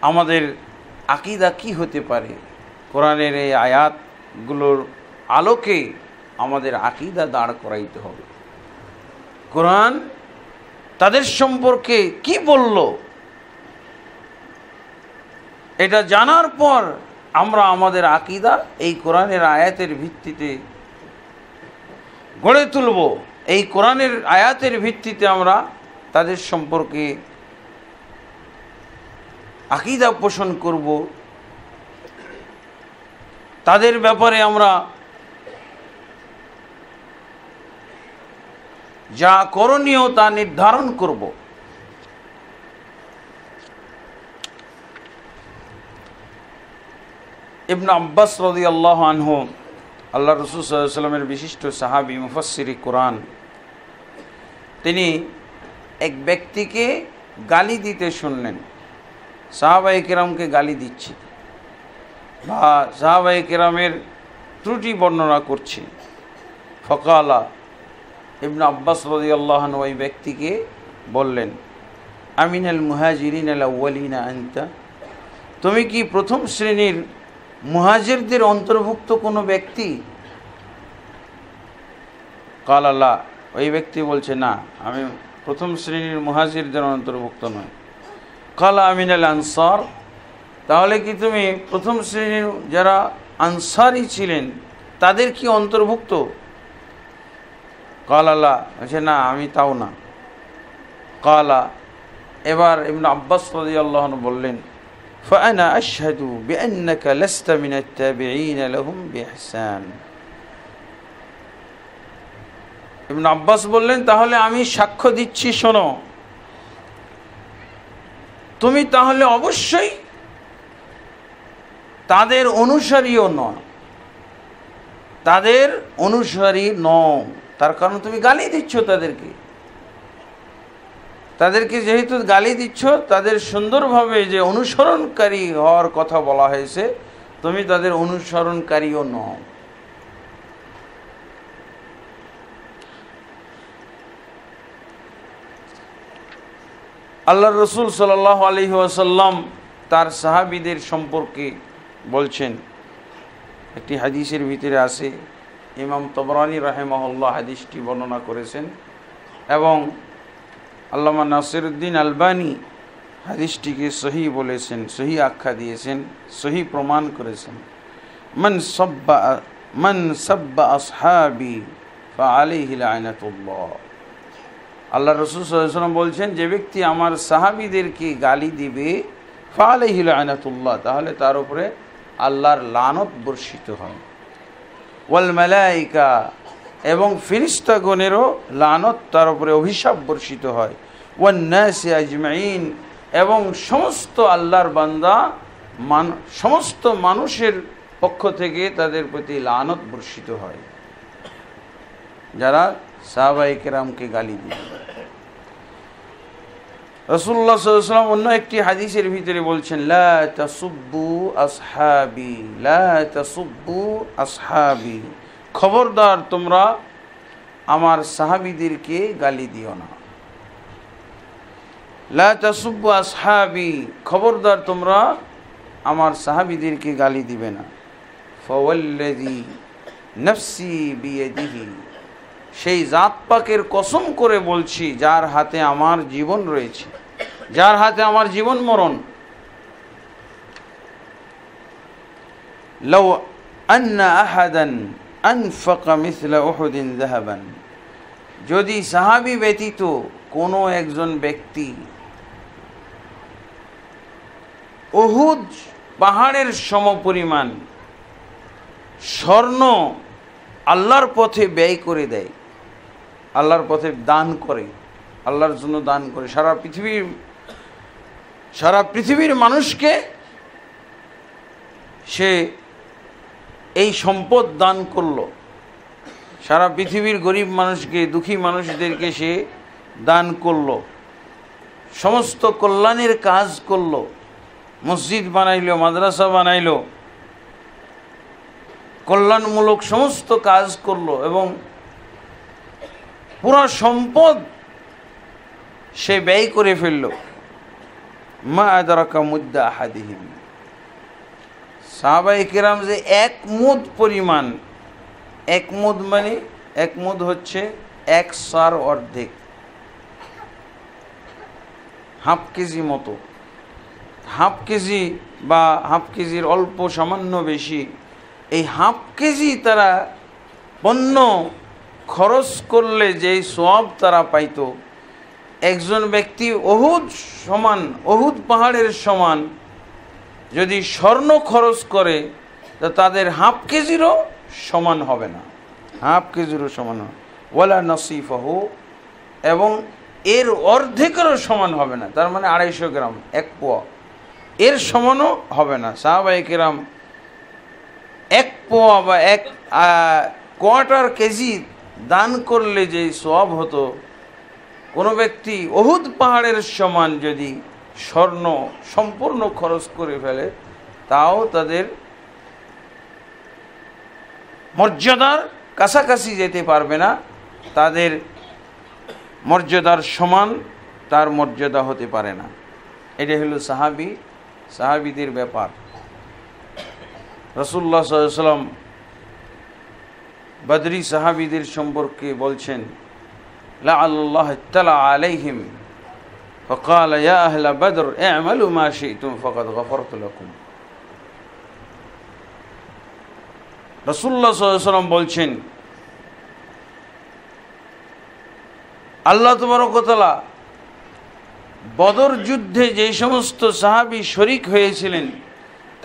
আমাদের আকীদা কি হতে পারে, কোরআনের এই আয়াতগুলোর আলোকে আমাদের আকীদা দাঁড় করাইতে হবে। কোরআন তাদের সম্পর্কে কি বলল, এটা জানার পর আমরা আমাদের আকীদা এই কোরআনের আয়াতের ভিত্তিতে গড়ে তুলব। এই কোরআনের আয়াতের ভিত্তিতে আমরা তাদের সম্পর্কে আকীদা পোষণ করব, তাদের ব্যাপারে আমরা যা করণীয় তা নির্ধারণ করব। ইবনে আব্বাস রাদিয়াল্লাহু আনহু, আল্লাহ রাসূল সাল্লাল্লাহু আলাইহি ওয়াসাল্লামের বিশিষ্ট সাহাবী, মুফাসসিরে কোরআন, তিনি এক ব্যক্তিকে গালি দিতে শুনলেন, সাহাবায়ে কেরামকে গালি দিচ্ছে বা সাহাবায়ে কেরামের ত্রুটি বর্ণনা করছে। ফকালা, ইবনে আব্বাস রাদিয়াল্লাহু আনহু ওই ব্যক্তিকে বললেন, আমিনাল মুহাজিরিন আল আউয়ালিনা আনতা, তুমি কি প্রথম শ্রেণীর মুহাজিরদের অন্তর্ভুক্ত কোনো ব্যক্তি? কালা লা, ওই ব্যক্তি বলছে না, আমি প্রথম শ্রেণীর মুহাজিরদের অন্তর্ভুক্ত নয়। কালা আমিনাল আনসার, তাহলে কি তুমি প্রথম শ্রেণীর যারা আনসারী ছিলেন তাদের কি অন্তর্ভুক্ত? কালা লা, বলছে না, আমি তাও না। কালা, এবার ইবনে আব্বাস রাদিয়াল্লাহু আনহু বললেন, ফাআনা আশহাদু বিআন্নাকা লাস্তা মিনাত তাবিঈন লাহুম বিইহসান। ইবনে আব্বাস বললেন, তাহলে আমি সাক্ষ্য দিচ্ছি, শোনো, তুমি তাহলে অবশ্যই তাদের অনুসারীও নয়, তাদের অনুসারী নও। তার কারণ তুমি গালি দিচ্ছ তাদেরকে যেহেতু গালি দিচ্ছ, তাদের সুন্দরভাবে যে অনুসরণকারী হওয়ার কথা বলা হয়েছে, তুমি তাদের অনুসরণকারীও নও। আল্লাহর রাসূল সাল্লাল্লাহু আলাইহি ওয়াসাল্লাম তার সাহাবীদের সম্পর্কে বলছেন, একটি হাদিসের ভিতরে আছে, ইমাম তবরানী রাহিমাহুল্লাহ হাদিসটি বর্ণনা করেছেন এবং আল্লামা নাসিরউদ্দিন আলবানী হাদিসটিকে সহি বলেছেন, সহি আখ্যা দিয়েছেন, সহি প্রমাণ করেছেন। মান সাব্বা আসহাবি ফাআলাইহি লা'নাতুল্লাহ। আল্লাহ রাসূল সাল্লাল্লাহু আলাইহি ওয়াসাল্লাম বলছেন, যে ব্যক্তি আমার সাহাবীদেরকে গালি দিবে ফাআলাইহি লা'নাতুল্লাহ, তাহলে তার উপরে আল্লাহর লানত বর্ষিত হয়। ওয়াল মালায়েকা, এবং ফেরেশতাগণেরও লানত, তার উপরে অভিশাপ বর্ষিত হয়। ওয়ান নাসি আজমাইন, এবং সমস্ত আল্লাহর বান্দা সমস্ত মানুষের পক্ষ থেকে তাদের প্রতি লানত বর্ষিত হয়, যারা সাহাবায়ে কেরামকে গালি দিবে। রাসূলুল্লাহ সাল্লাল্লাহু আলাইহি ওয়াসাল্লাম অন্য একটি হাদিসের ভিতরে বলছেন, লা তাসুব্বু আসহাবি, লা তাসুব্বু আসহাবি, খবরদার তোমরা আমার সাহাবীদেরকে গালি দিও না। লা তাসুব্বু আসহাবি, খবরদার তোমরা আমার সাহাবীদেরকে গালি দিবে না। ফাওয়াল্লাযী নাফসি বিয়াদিহি, সেই জাত পাকের কসম করে বলছি যার হাতে আমার জীবন রয়েছে, যার হাতে আমার জীবন মরণ। লাউ আন্না আহাদান আনফাকা মিসলা উহুদিন যাহাবান, যদি সাহাবী ব্যতীত কোনো একজন ব্যক্তি উহুদ পাহাড়ের সমপরিমাণ স্বর্ণ আল্লাহর পথে ব্যয় করে দেয়, আল্লাহর পথে দান করে, আল্লাহর জন্য দান করে, সারা পৃথিবীর মানুষকে সে এই সম্পদ দান করলো, সারা পৃথিবীর গরিব মানুষকে, দুঃখী মানুষদেরকে সে দান করলো, সমস্ত কল্যাণের কাজ করলো, মসজিদ বানাইলো, মাদ্রাসা বানাইলো, কল্যাণমূলক সমস্ত কাজ করলো এবং পুরো সম্পদ সে ব্যয় করে ফেলল। মা আদরাকা মুদ্দা আহাদিহিম, সাহাবায়ে কেরাম যে এক মুদ পরিমাণ, এক মুদ মানে, এক মুদ হচ্ছে এক সার অর্ধেক, হাফ কেজি মতো, হাফ কেজি বা হাফ কেজির অল্প সামান্য বেশি, এই হাফ কেজি তারা পণ্য খরচ করলে যেই সওয়াব তারা পাইত, একজন ব্যক্তি উহুদ পাহাড়ের সমান যদি স্বর্ণ খরচ করে, তো তাদের হাফ কেজিরও সমান হবে না, হাফ কেজিরও সমান হবে, ওয়ালা নসিফাহু, এবং এর অর্ধেকেরও সমান হবে না, তার মানে 250 গ্রাম, এক পোয়া, এর সমানও হবে না। সাহাবায়ে কেরাম এক পোয়া বা এক কোয়ার্টার কেজি দান করলে যে সওয়াব হতো, কোনো ব্যক্তি উহুদ পাহাড়ের সমান যদি স্বর্ণ সম্পূর্ণ খরচ করে ফেলে, তাও তাদের মর্যাদার কাছাকাছি যেতে পারবে না, তাদের মর্যাদার সমান তার মর্যাদা হতে পারে না। এটা হলো সাহাবীদের ব্যাপার। রাসূলুল্লাহ সাল্লাল্লাহু আলাইহি ওয়াসাল্লাম বদরি সাহাবীদের সম্পর্কে বলছেন, লাআল্লাহ ইত্তালা আলাইহিম ফাকাল ইয়া আহলা বদর ই'মালু মা শি'তুম ফাকাদ গফারতু লাকুম। রাসূলুল্লাহ সাল্লাল্লাহু আলাইহি ওয়াসাল্লাম বলছেন, আল্লাহ তাবারক ওয়া তাআলা বদর যুদ্ধে যে সমস্ত সাহাবী শরীক হয়েছিলেন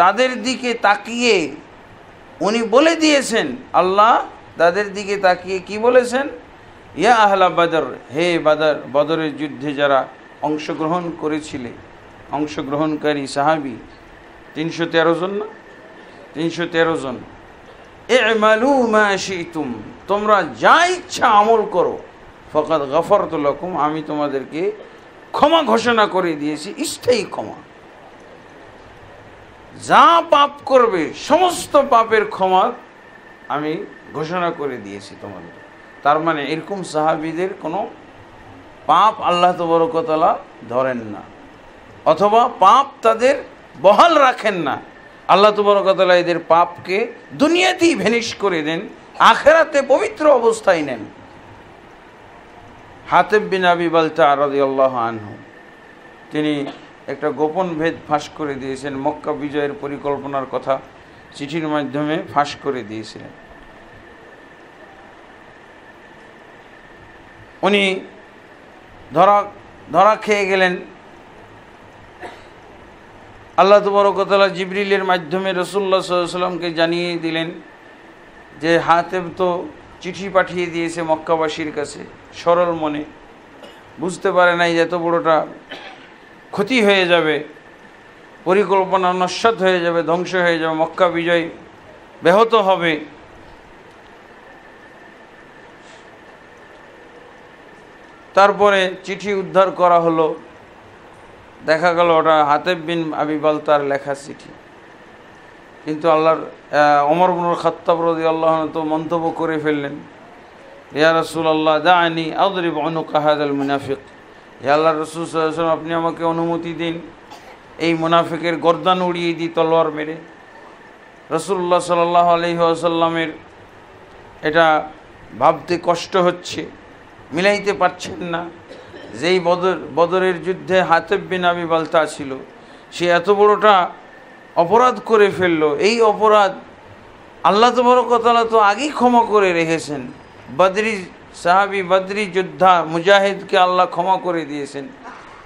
তাদের দিকে তাকিয়ে উনি বলে দিয়েছেন, আল্লাহ তাদের দিকে তাকিয়ে কি বলেছেন, ইয়া আহলা বদর, হে বদরের যুদ্ধে যারা অংশগ্রহণ করেছিলে, অংশগ্রহণকারী সাহাবী 313 জন না, 313 জন, ই'মালু মা শি'তুম, তোমরা যা ইচ্ছা আমল করো, ফাকাদ গাফারতু লাকুম, আমি তোমাদেরকে ক্ষমা ঘোষণা করে দিয়েছি, স্থায়ী ক্ষমা। যা পাপ করবে সমস্ত পাপের ক্ষমা আমি ঘোষণা করে দিয়েছি তোমাদের। তার মানে এরকম সাহাবীদের কোনো পাপ আল্লাহ তাবারক ওয়া তাআলা ধরেন না, অথবা পাপ তাদের বহাল রাখেন না। আল্লাহ তাবারক ওয়া তাআলা এদের পাপকে দুনিয়াতেই ভ্যানিশ করে দেন, আখিরাতে পবিত্র অবস্থায় নেন। হাতিব বিন আবি বালতা রাদিয়াল্লাহু আনহু, তিনি একটা গোপন ভেদ ফাঁস করে দিয়েছেন, মক্কা বিজয়ের পরিকল্পনার কথা চিঠির মাধ্যমে ফাঁস করে দিয়েছিলেন। উনি ধরা খেয়ে গেলেন। আল্লাহ তাবারক ওয়া তাআলা জিবরিলের মাধ্যমে রাসূলুল্লাহ সাল্লাল্লাহু আলাইহি ওয়াসাল্লামকে জানিয়ে দিলেন যে হাতিব তো চিঠি পাঠিয়ে দিয়েছে মক্কাবাসীর কাছে, সরল মনে, বুঝতে পারে নাই যে এত বড়টা ক্ষতি হয়ে যাবে, পরিকল্পনা নস্যাৎ হয়ে যাবে, ধ্বংস হয়ে যাবে, মক্কা বিজয় ব্যাহত হবে। তারপরে চিঠি উদ্ধার করা হলো, দেখা গেল ওটা হাতিব বিন আবি বালতার লেখা চিঠি। কিন্তু আল্লাহর ওমর ইবনুল খাত্তাব রাদিয়াল্লাহু আনহু তো মন্তব্য করে ফেললেন, ইয়া রাসূলুল্লাহ দা'নি আদরিব উনুকা হাযাল মুনাফিক, হে আল্লাহর রাসূল সাল্লাল্লাহু আলাইহি ওয়াসাল্লাম, আপনি আমাকে অনুমতি দিন এই মুনাফিকের গর্দান উড়িয়ে দিই তলোয়ার মেরে। রাসূলুল্লাহ সাল্লাল্লাহু আলাইহি ওয়াসাল্লামের এটা ভাবতে কষ্ট হচ্ছে, মিলাইতে পারছেন না। যেই বদরের যুদ্ধে হাতিব বিন আবি বালতা ছিল, সে এত বড়টা অপরাধ করে ফেললো। এই অপরাধ আল্লাহ তাবারক ওয়া তাআলা তো আগেই ক্ষমা করে রেখেছেন। বদরি সাহাবী, বদরি যোদ্ধা, মুজাহিদকে আল্লাহ ক্ষমা করে দিয়েছেন।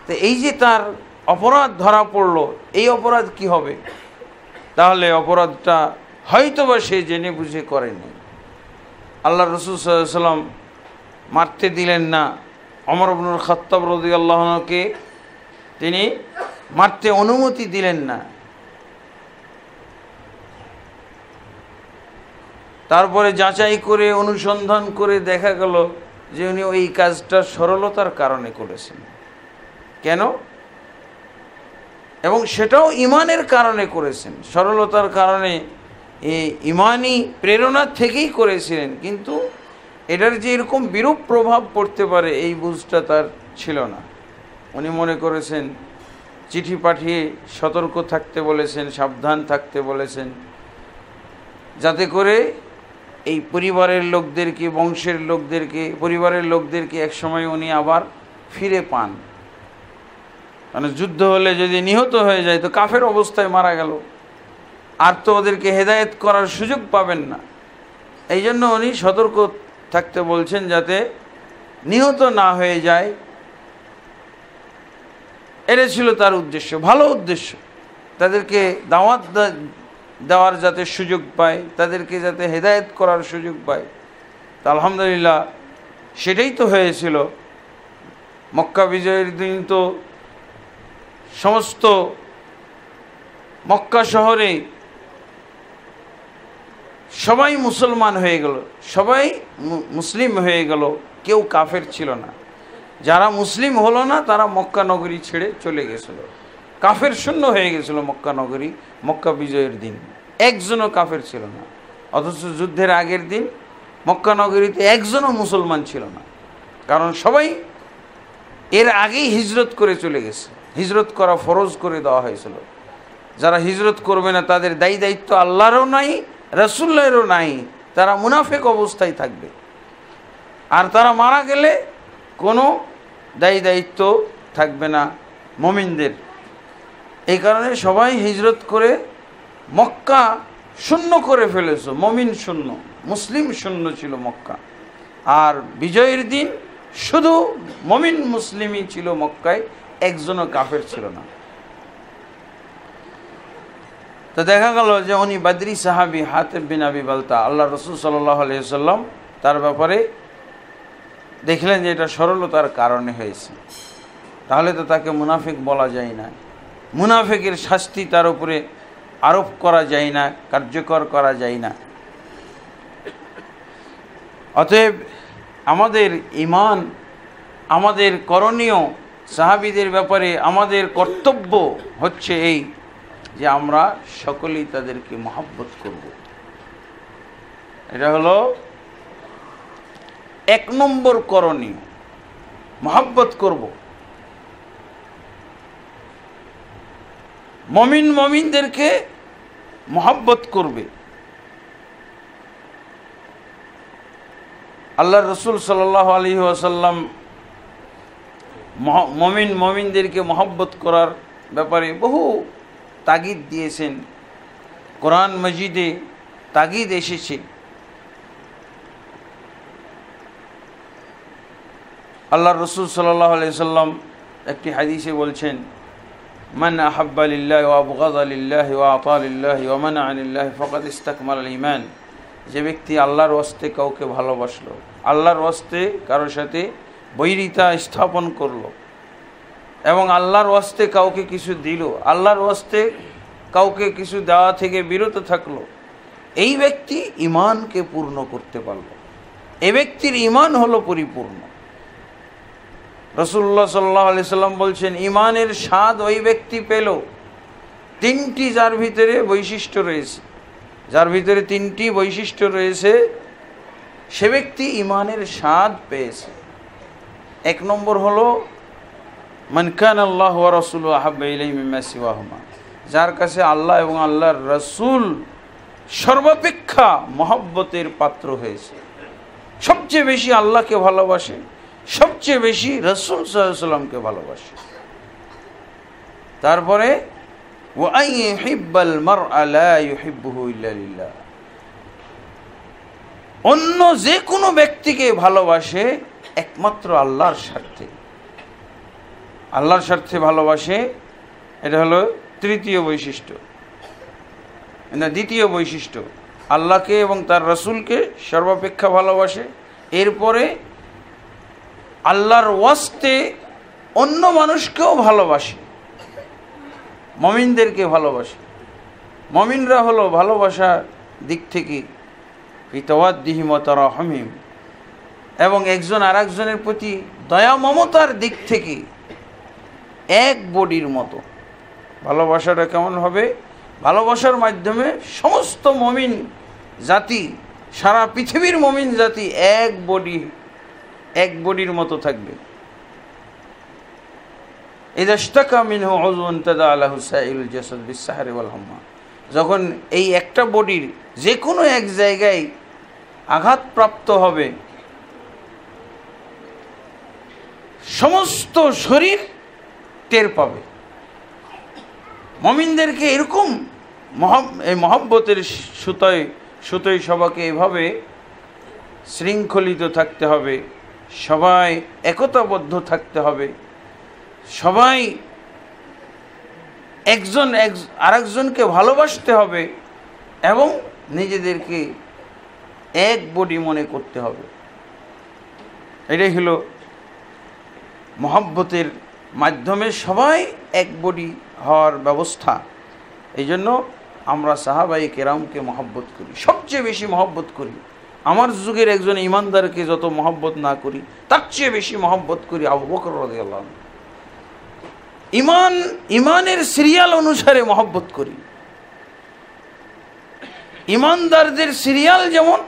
তো এই যে তার অপরাধ ধরা পড়লো, এই অপরাধ কি হবে? তাহলে অপরাধটা হয়তোবা সে জেনে বুঝে করেনি। আল্লাহ রাসূল সাল্লাল্লাহু আলাইহি ওয়াসাল্লাম মারতে দিলেন না। ওমর ইবনুল খাত্তাব রাদিয়াল্লাহু আনহুকে তিনি মারতে অনুমতি দিলেন না। তারপরে যাচাই করে অনুসন্ধান করে দেখা গেল যে উনি ওই কাজটা সরলতার কারণে করেছেন। কেন? এবং সেটাও ইমানের কারণে করেছেন, সরলতার কারণে, ইমানি প্রেরণা থেকেই করেছিলেন। কিন্তু এটার যে এরকম বিরূপ প্রভাব পড়তে পারে এই বুঝটা তার ছিল না। উনি মনে করেছেন, চিঠি পাঠিয়ে সতর্ক থাকতে বলেছেন, সাবধান থাকতে বলেছেন, যাতে করে এই পরিবারের লোকদেরকে, বংশের লোকদেরকে, পরিবারের লোকদেরকে একসময় উনি আবার ফিরে পান। মানে যুদ্ধ হলে যদি নিহত হয়ে যায় তো কাফের অবস্থায় মারা গেল, আর তো ওদেরকে হেদায়েত করার সুযোগ পাবেন না। এই জন্য উনি সতর্ক থাকতে বলছেন যাতে নিহত না হয়ে যায়। এটা ছিল তার উদ্দেশ্য, ভালো উদ্দেশ্য। তাদেরকে দাওয়াত দেওয়ার যাতে সুযোগ পায়, তাদেরকে যাতে হেদায়েত করার সুযোগ পায়। তা আলহামদুলিল্লাহ সেটাই তো হয়েছিল। মক্কা বিজয়ের দিন তো সমস্ত মক্কা শহরে সবাই মুসলমান হয়ে গেল, সবাই মুসলিম হয়ে গেল, কেউ কাফের ছিল না। যারা মুসলিম হলো না তারা মক্কা নগরী ছেড়ে চলে গেছিল, কাফের শূন্য হয়ে গেছিল মক্কা নগরী। মক্কা বিজয়ের দিন একজনও কাফের ছিল না, অথচ যুদ্ধের আগের দিন মক্কা নগরীতে একজনও মুসলমান ছিল না, কারণ সবাই এর আগেই হিজরত করে চলে গেছে। হিজরত করা ফরজ করে দেওয়া হয়েছিল। যারা হিজরত করবে না তাদের দায়ী দায়িত্ব আল্লাহরও নাই, রাসূলেরও নাই, তারা মুনাফিক অবস্থায় থাকবে। আর তারা মারা গেলে কোনো দায়ী দায়িত্ব থাকবে না মুমিনদের। এই কারণে সবাই হিজরত করে মক্কা শূন্য করে ফেলেছে, মুমিন শূন্য, মুসলিম শূন্য ছিল মক্কা। আর বিজয়ের দিন শুধু মুমিন মুসলিমই ছিল মক্কায়, একজনও কাফের ছিল না। তো দেখা গেল যে উনি বদরি সাহাবী হাতিব বিন আবি বালতা, আল্লাহ রাসূল সাল্লাল্লাহু আলাইহি ওয়াসাল্লাম তার ব্যাপারে দেখলেন যে এটা সরলতার কারণে হয়েছে, তাহলে তো তাকে মুনাফিক বলা যায় না। মুনাফিকের শাস্তি তার উপরে আরোপ করা যায় না, কার্যকর করা যায় না। অতএব আমাদের ঈমান, আমাদের করণীয়, সাহাবীদের ব্যাপারে আমাদের কর্তব্য হচ্ছে এই যে আমরা সকলেই তাদেরকে মহব্বত করব। এটা হলো 1 নম্বর করণীয়, মহব্বত করব। মুমিন মুমিনদেরকে মহব্বত করবে। আল্লাহর রাসূল সাল্লাল্লাহু আলাইহি ওয়াসাল্লাম মুমিন মুমিনদেরকে মহব্বত করার ব্যাপারে বহু তাগিদ দিয়েছেন। কোরআন মাজিদে তাগিদ এসেছে। আল্লাহর রাসূল সাল্লাল্লাহু আলাইহি ওয়াসাল্লাম একটি হাদিসে বলছেন, মান আহাব্বা লিল্লাহি ওয়া আবগাযা লিল্লাহি ওয়া আতা লিল্লাহি ওয়া মানা'a লিল্লাহি ফাকাদ ইসতাকমালাল ঈমান। যে ব্যক্তি আল্লাহর ওয়াস্তে কাউকে ভালোবাসলো, আল্লাহর ওয়াস্তে কারোর সাথে বৈরিতা স্থাপন করলো এবং আল্লাহর ওয়াস্তে কাউকে কিছু দিল, আল্লাহর ওয়াস্তে কাউকে কিছু দেওয়া থেকে বিরত থাকলো, এই ব্যক্তি ঈমানকে পূর্ণ করতে পারল। এই ব্যক্তির ঈমান হলো পরিপূর্ণ। রাসূলুল্লাহ সাল্লাল্লাহু আলাইহি সাল্লাম বলছেন, ঈমানের স্বাদ ওই ব্যক্তি পেল 3টি, যার ভিতরে বৈশিষ্ট্য রয়েছে, যার ভিতরে 3টি বৈশিষ্ট্য রয়েছে, সে ব্যক্তি ঈমানের স্বাদ পেয়েছে। 1 নম্বর হলো মান কানা আল্লাহু ওয়া রাসূলুহু আহাব্বা ইলাইহি মিম্মা সিওয়াহুমা। যার কাছে আল্লাহ এবং আল্লাহর রাসূল সর্বাপেক্ষা মহব্বতের পাত্র হয়েছে, সবচেয়ে বেশি আল্লাহকে ভালোবাসে, সবচেয়ে বেশি রাসূল সাল্লাল্লাহু আলাইহি ওয়াসাল্লামকে ভালোবাসে। তারপরে ওয়া আইয়ুহিব্বাল মারআ লা ইউহিব্বুহু ইল্লা লিল্লাহ। অন্য যে কোনো ব্যক্তিকে ভালোবাসে একমাত্র আল্লাহর স্বার্থে, আল্লাহর স্বার্থে ভালোবাসে। এটা হলো 3য় বৈশিষ্ট্য। না, 2য় বৈশিষ্ট্য, আল্লাহকে এবং তার রাসূলকে সর্বাপেক্ষা ভালোবাসে। এরপরে আল্লাহর ওয়াস্তে অন্য মানুষকেও ভালোবাসে, মুমিনদেরকে ভালোবাসে। মুমিনরা হলো ভালোবাসার দিক থেকে ফিতাওয়াদ্দিহিম ওয়া তারাহুমিম, এবং একজন আরেকজনের প্রতি দয়া মমতার দিক থেকে এক বডির মতো। ভালোবাসাটা কেমন হবে? ভালোবাসার মাধ্যমে সমস্ত মুমিন জাতি, সারা পৃথিবীর মুমিন জাতি এক বডির মতো থাকবে। ইযা ইশতাকা মিনহু উযউন তাদাআ লাহু সাইরুল জাসাদ বিস-সাহরি ওয়াল হাম্মা। যখন এই একটা বডির যে কোনো এক জায়গায় আঘাতপ্রাপ্ত হবে, সমস্ত শরীর টের পাবে। মুমিনদেরকে এরকম এই মহব্বতের সুতোয় সবাইকে এভাবে শৃঙ্খলিত থাকতে হবে, সবাই একতাবদ্ধ থাকতে হবে, সবাই একজন আরেকজনকে ভালোবাসতে হবে এবং নিজেদেরকে এক বডি মনে করতে হবে। এটাই হলো মহব্বতের মাধ্যমে সবাই এক বডি হওয়ার ব্যবস্থা। এই জন্য আমরা সাহাবায়ে কেরামকে মহব্বত করি, সবচেয়ে বেশি মহব্বত করি। আমার যুগের একজন ইমানদারকে যত মহব্বত না করি, তার চেয়ে বেশি মহব্বত করি আবু বকর রাদিয়াল্লাহু আনহু। ইমানের সিরিয়াল অনুসারে মহব্বত করি। ইমানদারদের সিরিয়াল যেমন,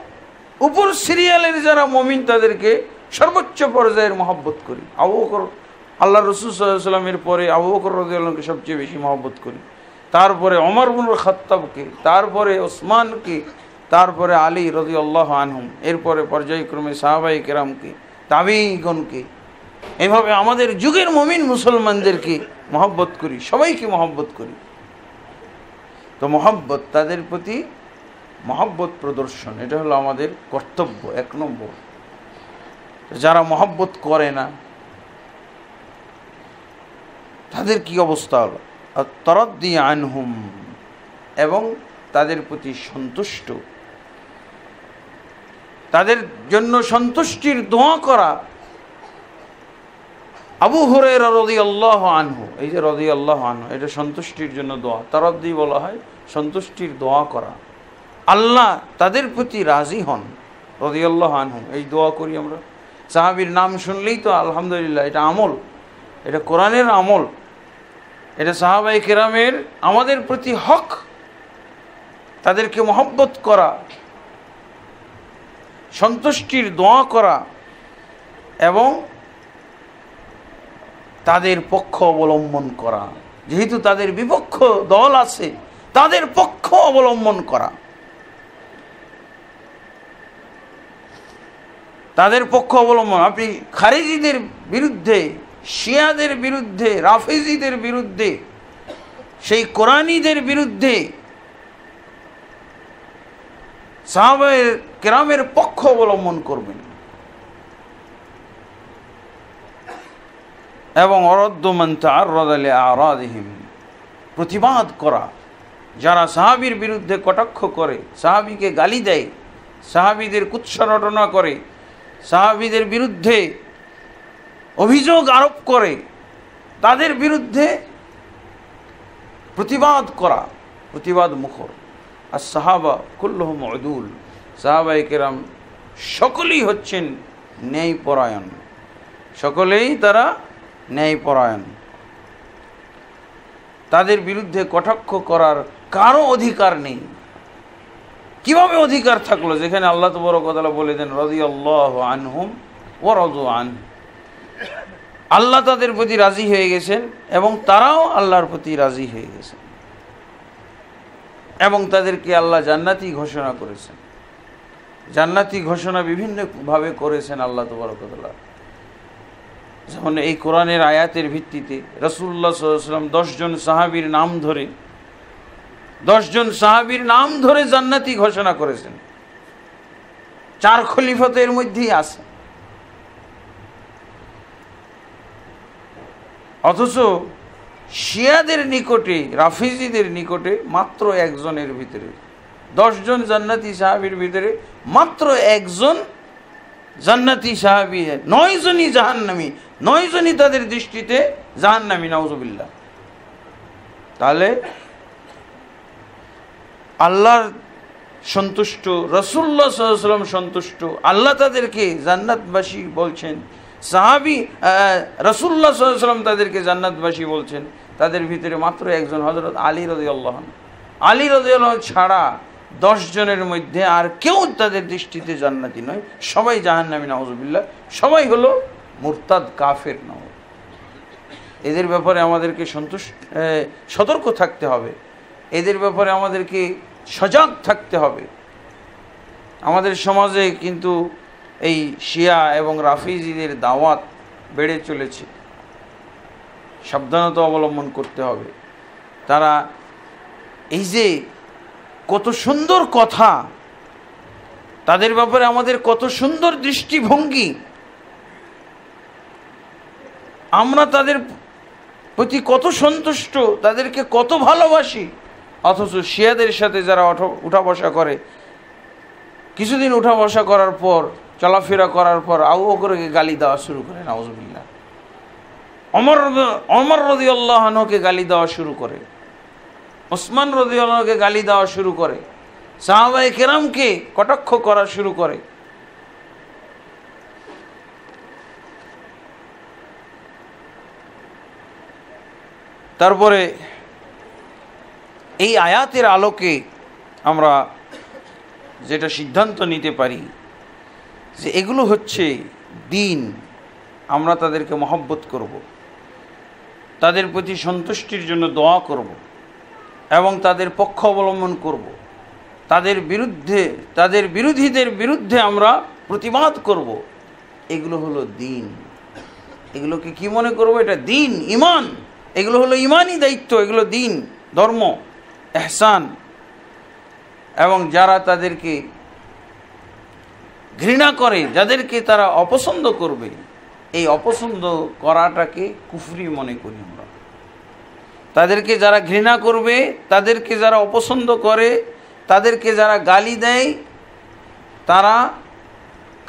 উপর সিরিয়ালের যারা মুমিন তাদেরকে সর্বোচ্চ পর্যায়ের মহব্বত করি। আবু বকর, আল্লাহর রাসূল সাল্লাল্লাহু আলাইহি ওয়াসাল্লামের পরে আবু বকর রাদিয়াল্লাহু আনহুকে সবচেয়ে বেশি মহব্বত করি, তারপরে ওমর ইবনুল খাত্তাবকে, তারপরে ওসমানকে, তারপরে আলী রাদিয়াল্লাহু আনহুম, এরপরে পর্যায়ক্রমে সাহাবায়ে কেরামকে, তাবেঈগণকে, এভাবে আমাদের যুগের মুমিন মুসলমানদেরকে মহব্বত করি, সবাইকে মহব্বত করি। তো মহব্বত, তাদের প্রতি মহব্বত প্রদর্শন, এটা হলো আমাদের কর্তব্য 1 নম্বর। যারা মহব্বত করে না তাদের কি অবস্থা হলো? তারাদ্দি আনহুম, এবং তাদের প্রতি সন্তুষ্ট, তাদের জন্য সন্তুষ্টির দোয়া করা। আবু হুরায়রা রাদিয়াল্লাহু আনহু, এই যে রাদিয়াল্লাহু আনহু, এটা সন্তুষ্টির জন্য দোয়া, তারাদ্দি বলা হয়, সন্তুষ্টির দোয়া করা। আল্লাহ তাদের প্রতি রাজি হন, রাদিয়াল্লাহু আনহু, এই দোয়া করি আমরা। সাহাবীর নাম শুনলেই তো আলহামদুলিল্লাহ, এটা আমল, এটা কোরআনের আমল, এটা সাহাবায়ে কেরামের আমাদের প্রতি হক, তাদেরকে মহব্বত করা, সন্তুষ্টির দোয়া করা এবং তাদের পক্ষ অবলম্বন করা। যেহেতু তাদের বিপক্ষ দল আছে, তাদের পক্ষ অবলম্বন করা, তাদের পক্ষ অবলম্বন। আপনি খারিজিদের বিরুদ্ধে, শিয়াদের বিরুদ্ধে, রাফেজিদের বিরুদ্ধে, সেই কোরআনীদের বিরুদ্ধে সাহাবায়ে কেরামের পক্ষ অবলম্বন করবেন। এবং অরদ্দু মান তাআররাদা লিআরাদিহিম, প্রতিবাদ করা। যারা সাহাবীর বিরুদ্ধে কটাক্ষ করে, সাহাবীকে গালি দেয়, সাহাবীদের কুৎসা রটনা করে, সাহাবীদের বিরুদ্ধে অভিযোগ আরোপ করে, তাদের বিরুদ্ধে প্রতিবাদ করা, প্রতিবাদ মুখর। আর সাহাবা কুল্লুহুম উদুল, সাহাবায়ে কেরাম সকলেই হচ্ছেন ন্যায়পরায়ণ, সকলেই তারা ন্যায়পরায়ণ। তাদের বিরুদ্ধে কটাক্ষ করার কারো অধিকার নেই। কিভাবে অধিকার থাকলো? যেখানে আল্লাহ তাবারক ওয়া তাআলা বলে দেন রাদিয়াল্লাহু আনহুম ওয়া রাদু আনহু, আল্লাহ তাদের প্রতি রাজি হয়ে গেছেন এবং তারাও আল্লাহর প্রতি রাজি হয়ে গেছেন, এবং তাদেরকে আল্লাহ জান্নাতি ঘোষণা করেছেন। জান্নাতি ঘোষণা বিভিন্নভাবে করেছেন আল্লাহ তাবারক ওয়া তাআলা। যেমন এই কোরআনের আয়াতের ভিত্তিতে রাসূলুল্লাহ সাল্লাল্লাহু আলাইহি ওয়াসাল্লাম 10 জন সাহাবীর নাম ধরে, 10 জন সাহাবীর নাম ধরে জান্নাতি ঘোষণা করেছেন। 4 খলিফা এর মধ্যেই আছে। অথচ শিয়াদের নিকটে, রাফিজিদের নিকটে মাত্র একজনের ভিতরে, 10 জন জান্নাতি সাহাবীর ভিতরে মাত্র একজন জান্নাতি সাহাবী, 9 জনই জাহান্নামী, 9 জনই তাদের দৃষ্টিতে জাহান্নামী, নাউযুবিল্লাহ। তাহলে আল্লাহ সন্তুষ্ট, রাসূলুল্লাহ সাল্লাল্লাহু আলাইহি ওয়াসাল্লাম সন্তুষ্ট, আল্লাহ তাদেরকে জান্নাতবাসী বলছেন, সাহাবী রাসূলুল্লাহ সাল্লাল্লাহু আলাইহি ওয়াসাল্লাম তাদেরকে জান্নাতবাসী বলছেন। তাদের ভিতরে মাত্র একজন হযরত আলী রাদিয়াল্লাহু আনহু। আলী রাদিয়াল্লাহু আনহু ছাড়া 10 জনের মধ্যে আর কেউ তাদের দৃষ্টিতে জান্নাতি নয়, সবাই জাহান্নামী, নাউযুবিল্লাহ। সবাই হলো মুরতাদ, কাফের। নয়, এদের ব্যাপারে আমাদেরকে সতর্ক থাকতে হবে, এদের ব্যাপারে আমাদেরকে সজাগ থাকতে হবে। আমাদের সমাজে কিন্তু এই শিয়া এবং রাফিজিদের দাওয়াত বেড়ে চলেছে, সাবধানতা অবলম্বন করতে হবে। তারা এই যে কত সুন্দর কথা, তাদের ব্যাপারে আমাদের কত সুন্দর দৃষ্টিভঙ্গি, আমরা তাদের প্রতি কত সন্তুষ্ট, তাদেরকে কত ভালোবাসি, অথচ শিয়াদের সাথে যারা উঠা বসা করে, কিছুদিন উঠা বসা করার পর, চলাফেরা করার পর আবু বকরকে গালি দেওয়া শুরু করে, নাউযুবিল্লাহ। ওমর রাদিয়াল্লাহু আনহুকে গালি দেওয়া শুরু করে, ওসমান রাদিয়াল্লাহু আনহুকে গালি দেওয়া শুরু করে, সাহাবায়ে কেরামকে কটাক্ষ করা শুরু করে। তারপরে এই আয়াতের আলোকে আমরা যেটা সিদ্ধান্ত নিতে পারি যে এগুলো হচ্ছে দ্বীন, আমরা তাদেরকে মহব্বত করব, তাদের প্রতি সন্তুষ্টির জন্য দোয়া করব এবং তাদের পক্ষ অবলম্বন করব, তাদের বিরুদ্ধে, তাদের বিরোধীদের বিরুদ্ধে আমরা প্রতিবাদ করব। এগুলো হলো দ্বীন। এগুলোকে কি মনে করব? এটা দ্বীন, ঈমান। এগুলো হলো ঈমানি দায়িত্ব, এগুলো দ্বীন, ধর্ম, ইহসান। এবং যারা তাদেরকে ঘৃণা করে, যাদেরকে তারা অপছন্দ করবে, এই অপছন্দ করাটাকে কুফরি মনে করি আমরা। তাদেরকে যারা ঘৃণা করবে, তাদেরকে যারা অপছন্দ করে, তাদেরকে যারা গালি দেয়, তারা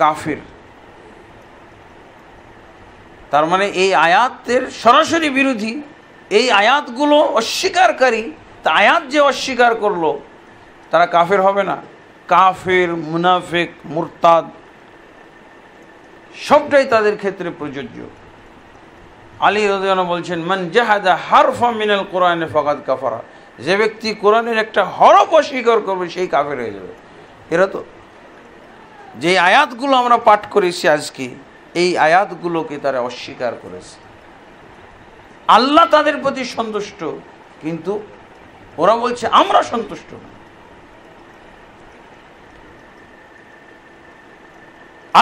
কাফির। তার মানে এই আয়াতের সরাসরি বিরোধী, এই আয়াতগুলো অস্বীকারী। তা আয়াত যে অস্বীকার করলো, তারা কাফের হবে না? কাফের, মুনাফিক, মুরতাদ সবটাই তাদের ক্ষেত্রে প্রযোজ্য। আলী রাদিয়াল্লাহু আনহু বলছেন, মান জাহাদা হারফা মিনাল কোরআনে ফাকাদ কাফারা, যে ব্যক্তি কোরআনের একটা হরফ অস্বীকার করবে সেই কাফের হয়ে যাবে। এরা তো যে আয়াতগুলো আমরা পাঠ করেছি আজকে, এই আয়াতগুলোকে তারা অস্বীকার করেছে। আল্লাহ তাদের প্রতি সন্তুষ্ট, কিন্তু ওরা বলছে আমরা সন্তুষ্ট না।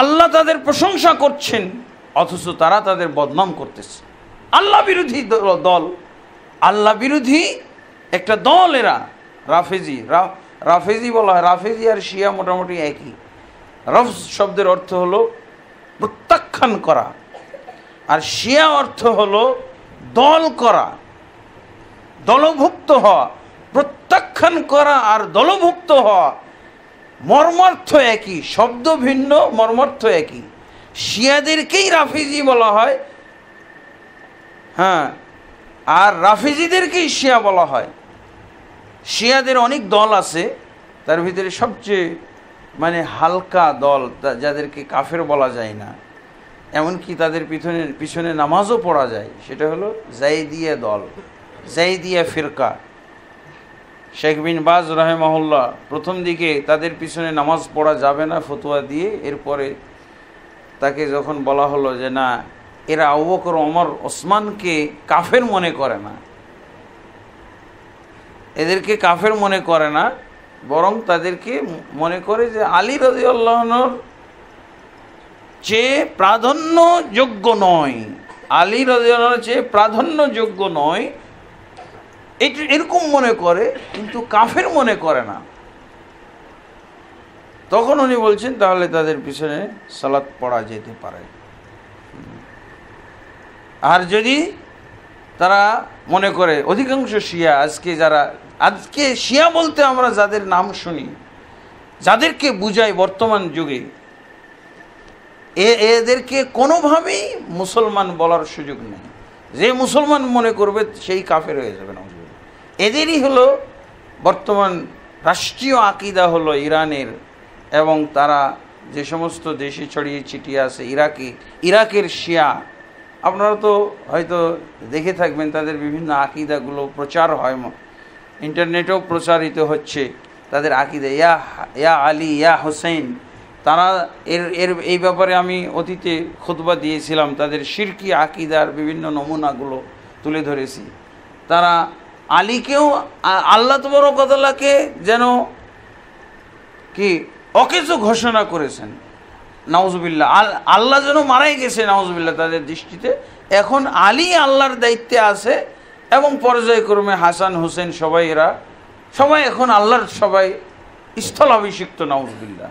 আল্লাহ তাদের প্রশংসা করছেন, অথচ তারা তাদের বদনাম করতেছে। আল্লাহ বিরোধী দল, আল্লাহ বিরোধী একটা দল এরা। রাফেজি বলা হয়, রাফেজি আর শিয়া মোটামুটি একই। রফজ শব্দের অর্থ হলো প্রত্যাখ্যান করা, আর শিয়া অর্থ হলো দল করা, দলভুক্ত হওয়া। প্রত্যাখ্যান করা আর দলভুক্ত হওয়া মর্মার্থ একই, শব্দ ভিন্ন, মর্মার্থ একই। শিয়াদেরকেই রাফিজি বলা হয়, হ্যাঁ, আর রাফিজিদেরকেই শিয়া বলা হয়। শিয়াদের অনেক দল আছে, তার ভিতরে সবচেয়ে হালকা দল, যাদেরকে কাফের বলা যায় না, এমনকি তাদের পিছনে নামাজও পড়া যায়, সেটা হলো জাইদিয়া দল, জাইদিয়া ফিরকা। শেখ বিন বাজ রাহিমাহুল্লাহ প্রথম দিকে তাদের পিছনে নামাজ পড়া যাবে না ফতোয়া দিয়ে, এরপরে তাকে যখন বলা হলো যে না, এরা আবু বকর, ওমর, ওসমানকে কাফের মনে করে না, এদেরকে কাফের মনে করে না, বরং তাদেরকে মনে করে যে আলী রাদিয়াল্লাহু আনহুর চেয়ে প্রাধান্যযোগ্য নয়, আলী রাদিয়াল্লাহু আনহুর চেয়ে প্রাধান্যযোগ্য নয়, এরকম মনে করে, কিন্তু কাফের মনে করে না। তখন উনি বলছেন তাহলে তাদের পিছনে সালাত পড়া যেতে পারে। আর যদি তারা মনে করে, অধিকাংশ শিয়া আজকে শিয়া বলতে আমরা যাদের নাম শুনি, যাদেরকে বুঝাই বর্তমান যুগে, এদেরকে কোনোভাবেই মুসলমান বলার সুযোগ নেই। যে মুসলমান মনে করবে সেই কাফের হয়ে যাবে না। এদেরই হলো বর্তমান রাষ্ট্রীয় আকিদা হলো ইরানের, এবং তারা যে সমস্ত দেশে ছড়িয়ে ছিটিয়ে আছে, ইরাকের শিয়া, আপনারা তো হয়তো দেখে থাকবেন, তাদের বিভিন্ন আকিদাগুলো প্রচার হয়, ইন্টারনেটেও প্রচারিত হচ্ছে তাদের আকিদা, ইয়া আলী, ইয়া হোসেন। তারা এই ব্যাপারে আমি অতীতে খুতবা দিয়েছিলাম, তাদের শিরকি আকিদার বিভিন্ন নমুনাগুলো তুলে ধরেছি। তারা আলীকেও, আল্লাহ তাবারক ওয়া তাআলাকে যেন কি অকেজো ঘোষণা করেছেন, নাউজুবিল্লাহ। আল্লাহ যেন মারাই গেছে, নাউজুবিল্লাহ, তাদের দৃষ্টিতে। এখন আলী আল্লাহর দায়িত্বে আছে, এবং পর্যায়ক্রমে হাসান, হোসেন, সবাই এখন আল্লাহর সবাই স্থলাভিষিক্ত, নাউজুবিল্লাহ।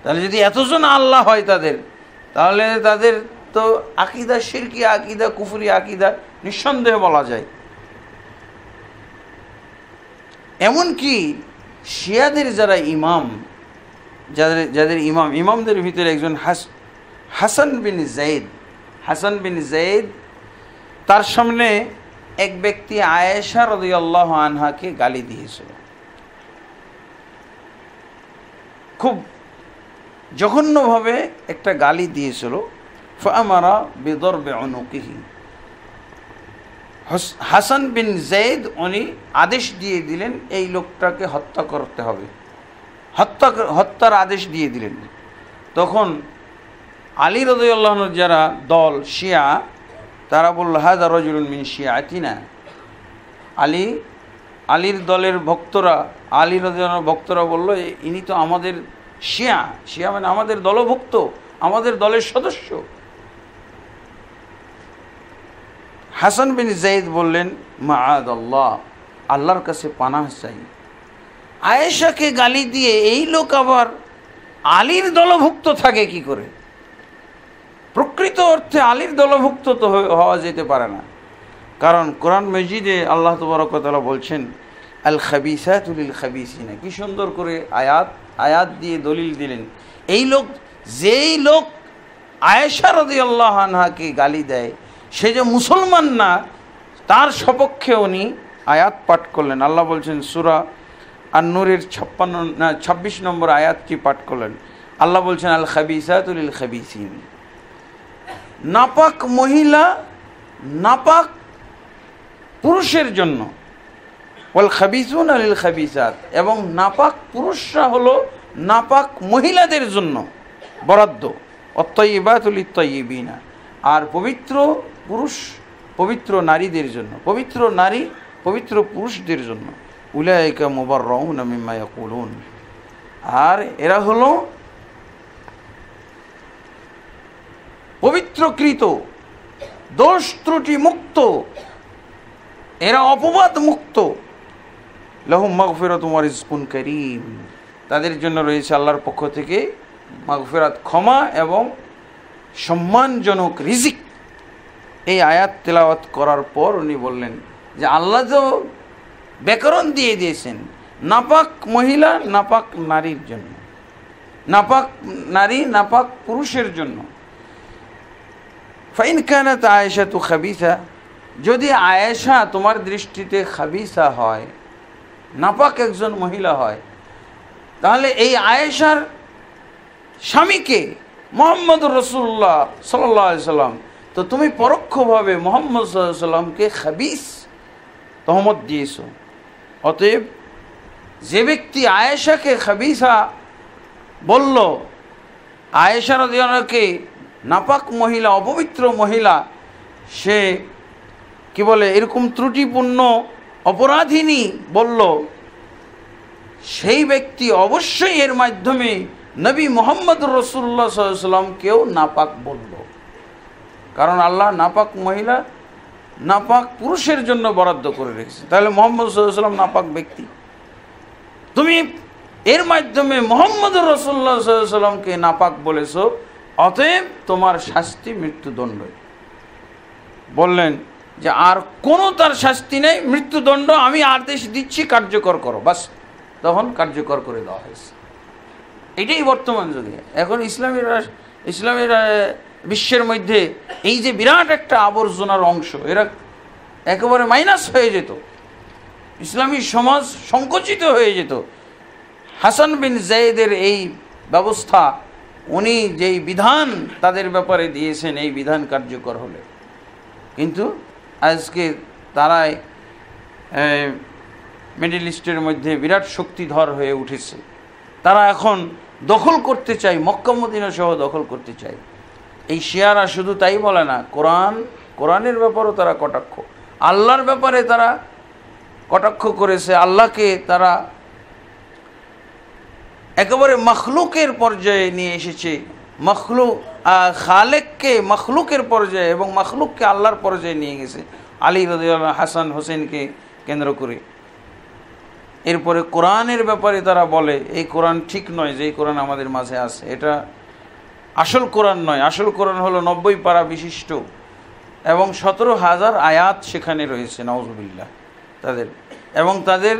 তাহলে যদি এতজন আল্লাহ হয় তাদের, তাহলে তাদের তো আকিদা শিরকি আকিদা, কুফরি আকিদা নিঃসন্দেহে বলা যায়। এমনকি শিয়াদের যারা ইমাম, যাদের ইমামদের ভিতরে একজন হাসান বিন যায়েদ, তার সামনে এক ব্যক্তি আয়েশা রাদিয়াল্লাহু আনহাকে গালি দিয়েছিল, খুব জঘন্যভাবে একটা গালি দিয়েছিল। ফামারা বিদরবি উনুকিহি, হাসান বিন যায়েদ উনি আদেশ দিয়ে দিলেন এই লোকটাকে হত্যা করতে হবে, হত্যার আদেশ দিয়ে দিলেন। তখন আলী রাদিয়াল্লাহু আনহু যারা দল শিয়া, তারা বলল, হাযা রাজুলুন মিন শিয়াতিনা। আলীর দলের ভক্তরা, আলী রাদিয়াল্লাহু আনহুর ভক্তরা বলল, ইনি তো আমাদের শিয়া মানে আমাদের দলভুক্ত, আমাদের দলের সদস্য। হাসান বিন যায়েদ বললেন, মাআদাল্লাহ, আল্লাহর কাছে পানাহ চাই, আয়েশাকে গালি দিয়ে এই লোক আবার আলীর দলভুক্ত থাকে কি করে? প্রকৃত অর্থে আলীর দলভুক্ত তো হওয়া যেতে পারে না, কারণ কোরআন মজিদে আল্লাহ তাবারক ওয়া তাআলা বলছেন, আল খাবিসাতু লিল খাবিসিনা। কি সুন্দর করে আয়াত দিয়ে দলিল দিলেন। যেই লোক আয়েশা রাদিয়াল্লাহু আনহাকে গালি দেয়, সে যে মুসলমান না, তার সপক্ষে উনি আয়াত পাঠ করলেন। আল্লাহ বলছেন সূরা আর নূরের 26 নম্বর আয়াতটি পাঠ করলেন। আল্লাহ বলছেন আল খাবিসাতু লিল খাবিসিন, নাপাক মহিলা নাপাক পুরুষের জন্য, ওয়াল খাবিসুনা লিল খাবিসাত, এবং নাপাক পুরুষরা হলো নাপাক মহিলাদের জন্য বরাদ্দ, অত্তাইয়িবাতু লিত-তাইয়্যিবিনা, আর পবিত্র পুরুষ পবিত্র নারীদের জন্য, পবিত্র নারী পবিত্র পুরুষদের জন্য। উলাইকা মুবাররাউনা মিম্মা ইয়াকুলুন, আর এরা হলো পবিত্রকৃত, দোষ ত্রুটি মুক্ত, এরা অপবাদ মুক্ত। লাহুম মাগফিরাতুম ওয়া রিজকুন কারীম, তাদের জন্য রয়েছে আল্লাহর পক্ষ থেকে মাগফিরাত, ক্ষমা এবং সম্মানজনক রিজিক। এই আয়াত তেলাওয়াত করার পর উনি বললেন যে আল্লাহ তো ব্যাকরণ দিয়ে দিয়েছেন নাপাক মহিলা নাপাক নারীর জন্য, নাপাক নারী নাপাক পুরুষের জন্য। ফাইন কানাত আয়েশাতু খাবিসা, যদি আয়েশা তোমার দৃষ্টিতে খাবিসা হয়, নাপাক একজন মহিলা হয়, তাহলে এই আয়েশার স্বামীকে মুহাম্মদুর রাসূলুল্লাহ সাল্লাল্লাহু আলাইহি সাল্লাম, তো তুমি পরোক্ষভাবে মুহাম্মদ সাল্লাল্লাহু আলাইহি সাল্লামকে খাবিস তহমত দিয়েছ। অতএব যে ব্যক্তি আয়েশাকে খাবিসা বলল, আয়েশা রাদিয়াল্লাহু আনহাকে নাপাক মহিলা, অপবিত্র মহিলা, সে কি বলে এরকম ত্রুটিপূর্ণ অপরাধিনী বলল, সেই ব্যক্তি অবশ্যই এর মাধ্যমে নবী মুহাম্মদুর রাসূলুল্লাহ সাল্লাল্লাহু আলাইহি সাল্লামকেও নাপাক বলল। কারণ আল্লাহ নাপাক মহিলা নাপাক পুরুষের জন্য বরাদ্দ করে রেখেছে, তাহলে মুহাম্মদ সাল্লাল্লাহু আলাইহি সাল্লাম নাপাক ব্যক্তি, তুমি এর মাধ্যমে মুহাম্মদুর রাসূলুল্লাহ সাল্লাল্লাহু আলাইহি সাল্লামকে নাপাক বলেছো, অতএব তোমার শাস্তি মৃত্যুদণ্ড। বললেন যে আর কোনো তার শাস্তি নেই, মৃত্যুদণ্ড আমি আদেশ দিচ্ছি, কার্যকর করো, বাস। তখন কার্যকর করে দেওয়া হয়েছে। এটাই বর্তমান যুগে। এখন ইসলামের বিশ্বের মধ্যে এই যে বিরাট একটা আবর্জনার অংশ, এরা একেবারে মাইনাস হয়ে যেত, ইসলামী সমাজ সংকুচিত হয়ে যেত। হাসান বিন যায়েদের এই ব্যবস্থা, উনি যেই বিধান তাদের ব্যাপারে দিয়েছেন, এই বিধান কার্যকর হলে, কিন্তু আজকে তারাই মিডল ইস্টের মধ্যে বিরাট শক্তিধর হয়ে উঠেছে। তারা এখন দখল করতে চায়, মক্কা মদিনা সহ দখল করতে চায়। এই শিয়ারা শুধু তাই বলে না, কোরআনের ব্যাপারেও তারা কটাক্ষ, আল্লাহর ব্যাপারে তারা কটাক্ষ করেছে। আল্লাহকে তারা একেবারে মখলুকের পর্যায়ে নিয়ে এসেছে, খালেককে মখলুকের পর্যায়ে এবং মখলুককে আল্লাহর পর্যায়ে নিয়ে গেছে, আলী রাদিয়াল্লাহু আনহু, হাসান হোসেনকে কেন্দ্র করে। এরপরে কোরআনের ব্যাপারে তারা বলে এই কোরআন ঠিক নয়, যে কোরআন আমাদের মাঝে আছে এটা আসল কোরআন নয়, আসল কোরআন হলো 90 পারা বিশিষ্ট এবং 17,000 আয়াত সেখানে রয়েছে, নাউজুবিল্লাহ তাদের। এবং তাদের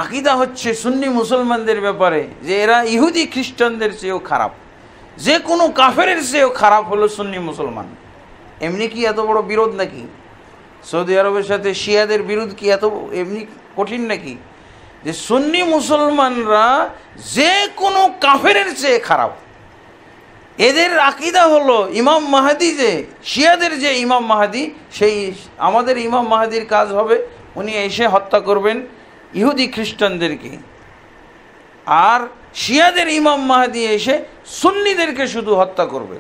আকীদা হচ্ছে সুন্নি মুসলমানদের ব্যাপারে যে এরা ইহুদি খ্রিস্টানদের চেয়েও খারাপ, যে কোনো কাফেরের চেয়েও খারাপ হলো সুন্নি মুসলমান। এমনি কি এত বড় বিরোধ নাকি? সৌদি আরবের সাথে শিয়াদের বিরোধ কি এত এমনি কঠিন নাকি? যে সুন্নি মুসলমানরা যে কোনো কাফেরের চেয়ে খারাপ। এদের আকীদা হলো ইমাম মাহাদি, যে শিয়াদের যে ইমাম মাহাদি, সেই আমাদের ইমাম মাহাদির কাজ হবে উনি এসে হত্যা করবেন ইহুদি খ্রিস্টানদেরকে, আর শিয়াদের ইমাম মাহাদি এসে সুন্নিদেরকে শুধু হত্যা করবে।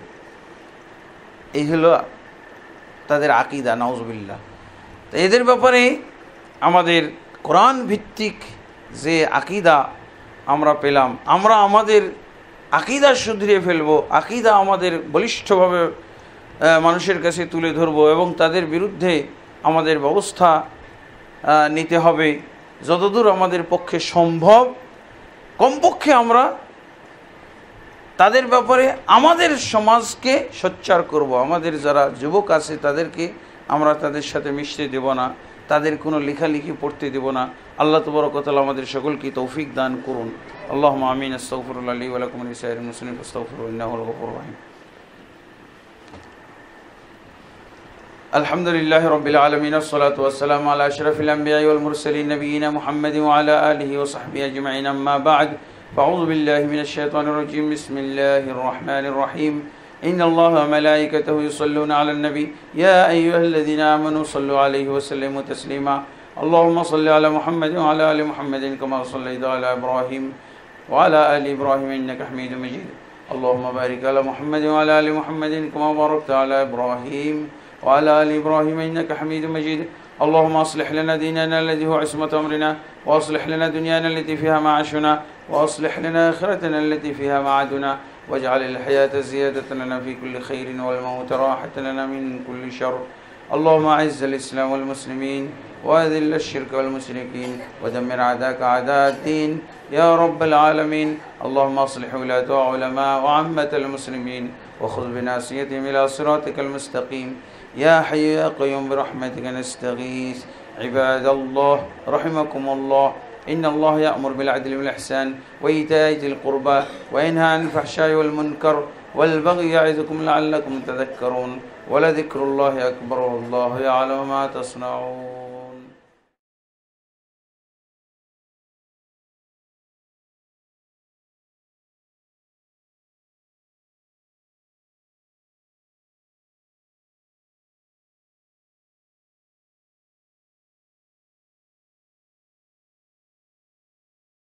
এই হলো তাদের আকীদা, নাউজুবিল্লাহ। তো এদের ব্যাপারে আমাদের কোরআন ভিত্তিক যে আকীদা আমরা পেলাম, আমরা আমাদের আকীদা শুধরিয়ে ফেলবো, আকীদা আমাদের বলিষ্ঠভাবে মানুষের কাছে তুলে ধরবো এবং তাদের বিরুদ্ধে আমাদের ব্যবস্থা নিতে হবে যতদূর আমাদের পক্ষে সম্ভব। কমপক্ষে আমরা তাদের ব্যাপারে আমাদের সমাজকে সোচ্চার করব। আমাদের যারা যুবক আছে তাদেরকে আমরা তাদের সাথে মিশতে দেব না, তাদের কোনো লেখালেখি পড়তে দেব না। আল্লাহ তাবারক ওয়া তাআলা আমাদের সকলকে তৌফিক দান করুন। আল্লাহুম্মা আমিন। আস্তাগফিরুল্লাহ লি ওয়া লাকুম ওয়া লিসাইরিল মুসলিমিন ফাস্তাগফিরুহু ইন্নাহু হুয়াল গফুরুর রহিম। الحمد لله رب العالمين والصلاة والسلام على أشرف الأنبياء والمرسلين نبينا محمد وعلى آله وصحبه أجمعين أما بعد فأعوذ بالله من الشيطان الرجيم بسم الله الرحمن الرحيم إن الله وملائكته يصلون على النبي يا أيها الذين آمنوا صلوا عليه وسلموا تسليما اللهم صل على محمد وعلى آل محمد كما صليت على إبراهيم وعلى آل إبراهيم إنك حميد مجيد اللهم بارك على محمد وعلى آل محمد كما باركت على إبراهيم وعلى آل إبراهيم إنك حميد مجيد اللهم أصلح لنا ديننا الذي هو عصمة أمرنا وأصلح لنا دنيانا التي فيها معاشنا وأصلح لنا آخرتنا التي فيها معادنا واجعل الحياة زيادة لنا في كل خير والموت راحة لنا من كل شر اللهم أعز الإسلام والمسلمين وأذل الشرك والمشركين ودمر أعداءك أعداء الدين يا رب العالمين اللهم أصلح ولاة وعلماء وعامة المسلمين وخذ بناصيتهم إلى صراطك المستقيم يا حي يا قيوم برحمتك نستغيث عباد الله رحمكم الله إن الله يأمر بالعدل والإحسان وإيتاء ذي القربى وينهى عن الفحشاء والمنكر والبغي يعظكم لعلكم تذكرون ولذكر الله أكبر والله يعلم ما تصنعون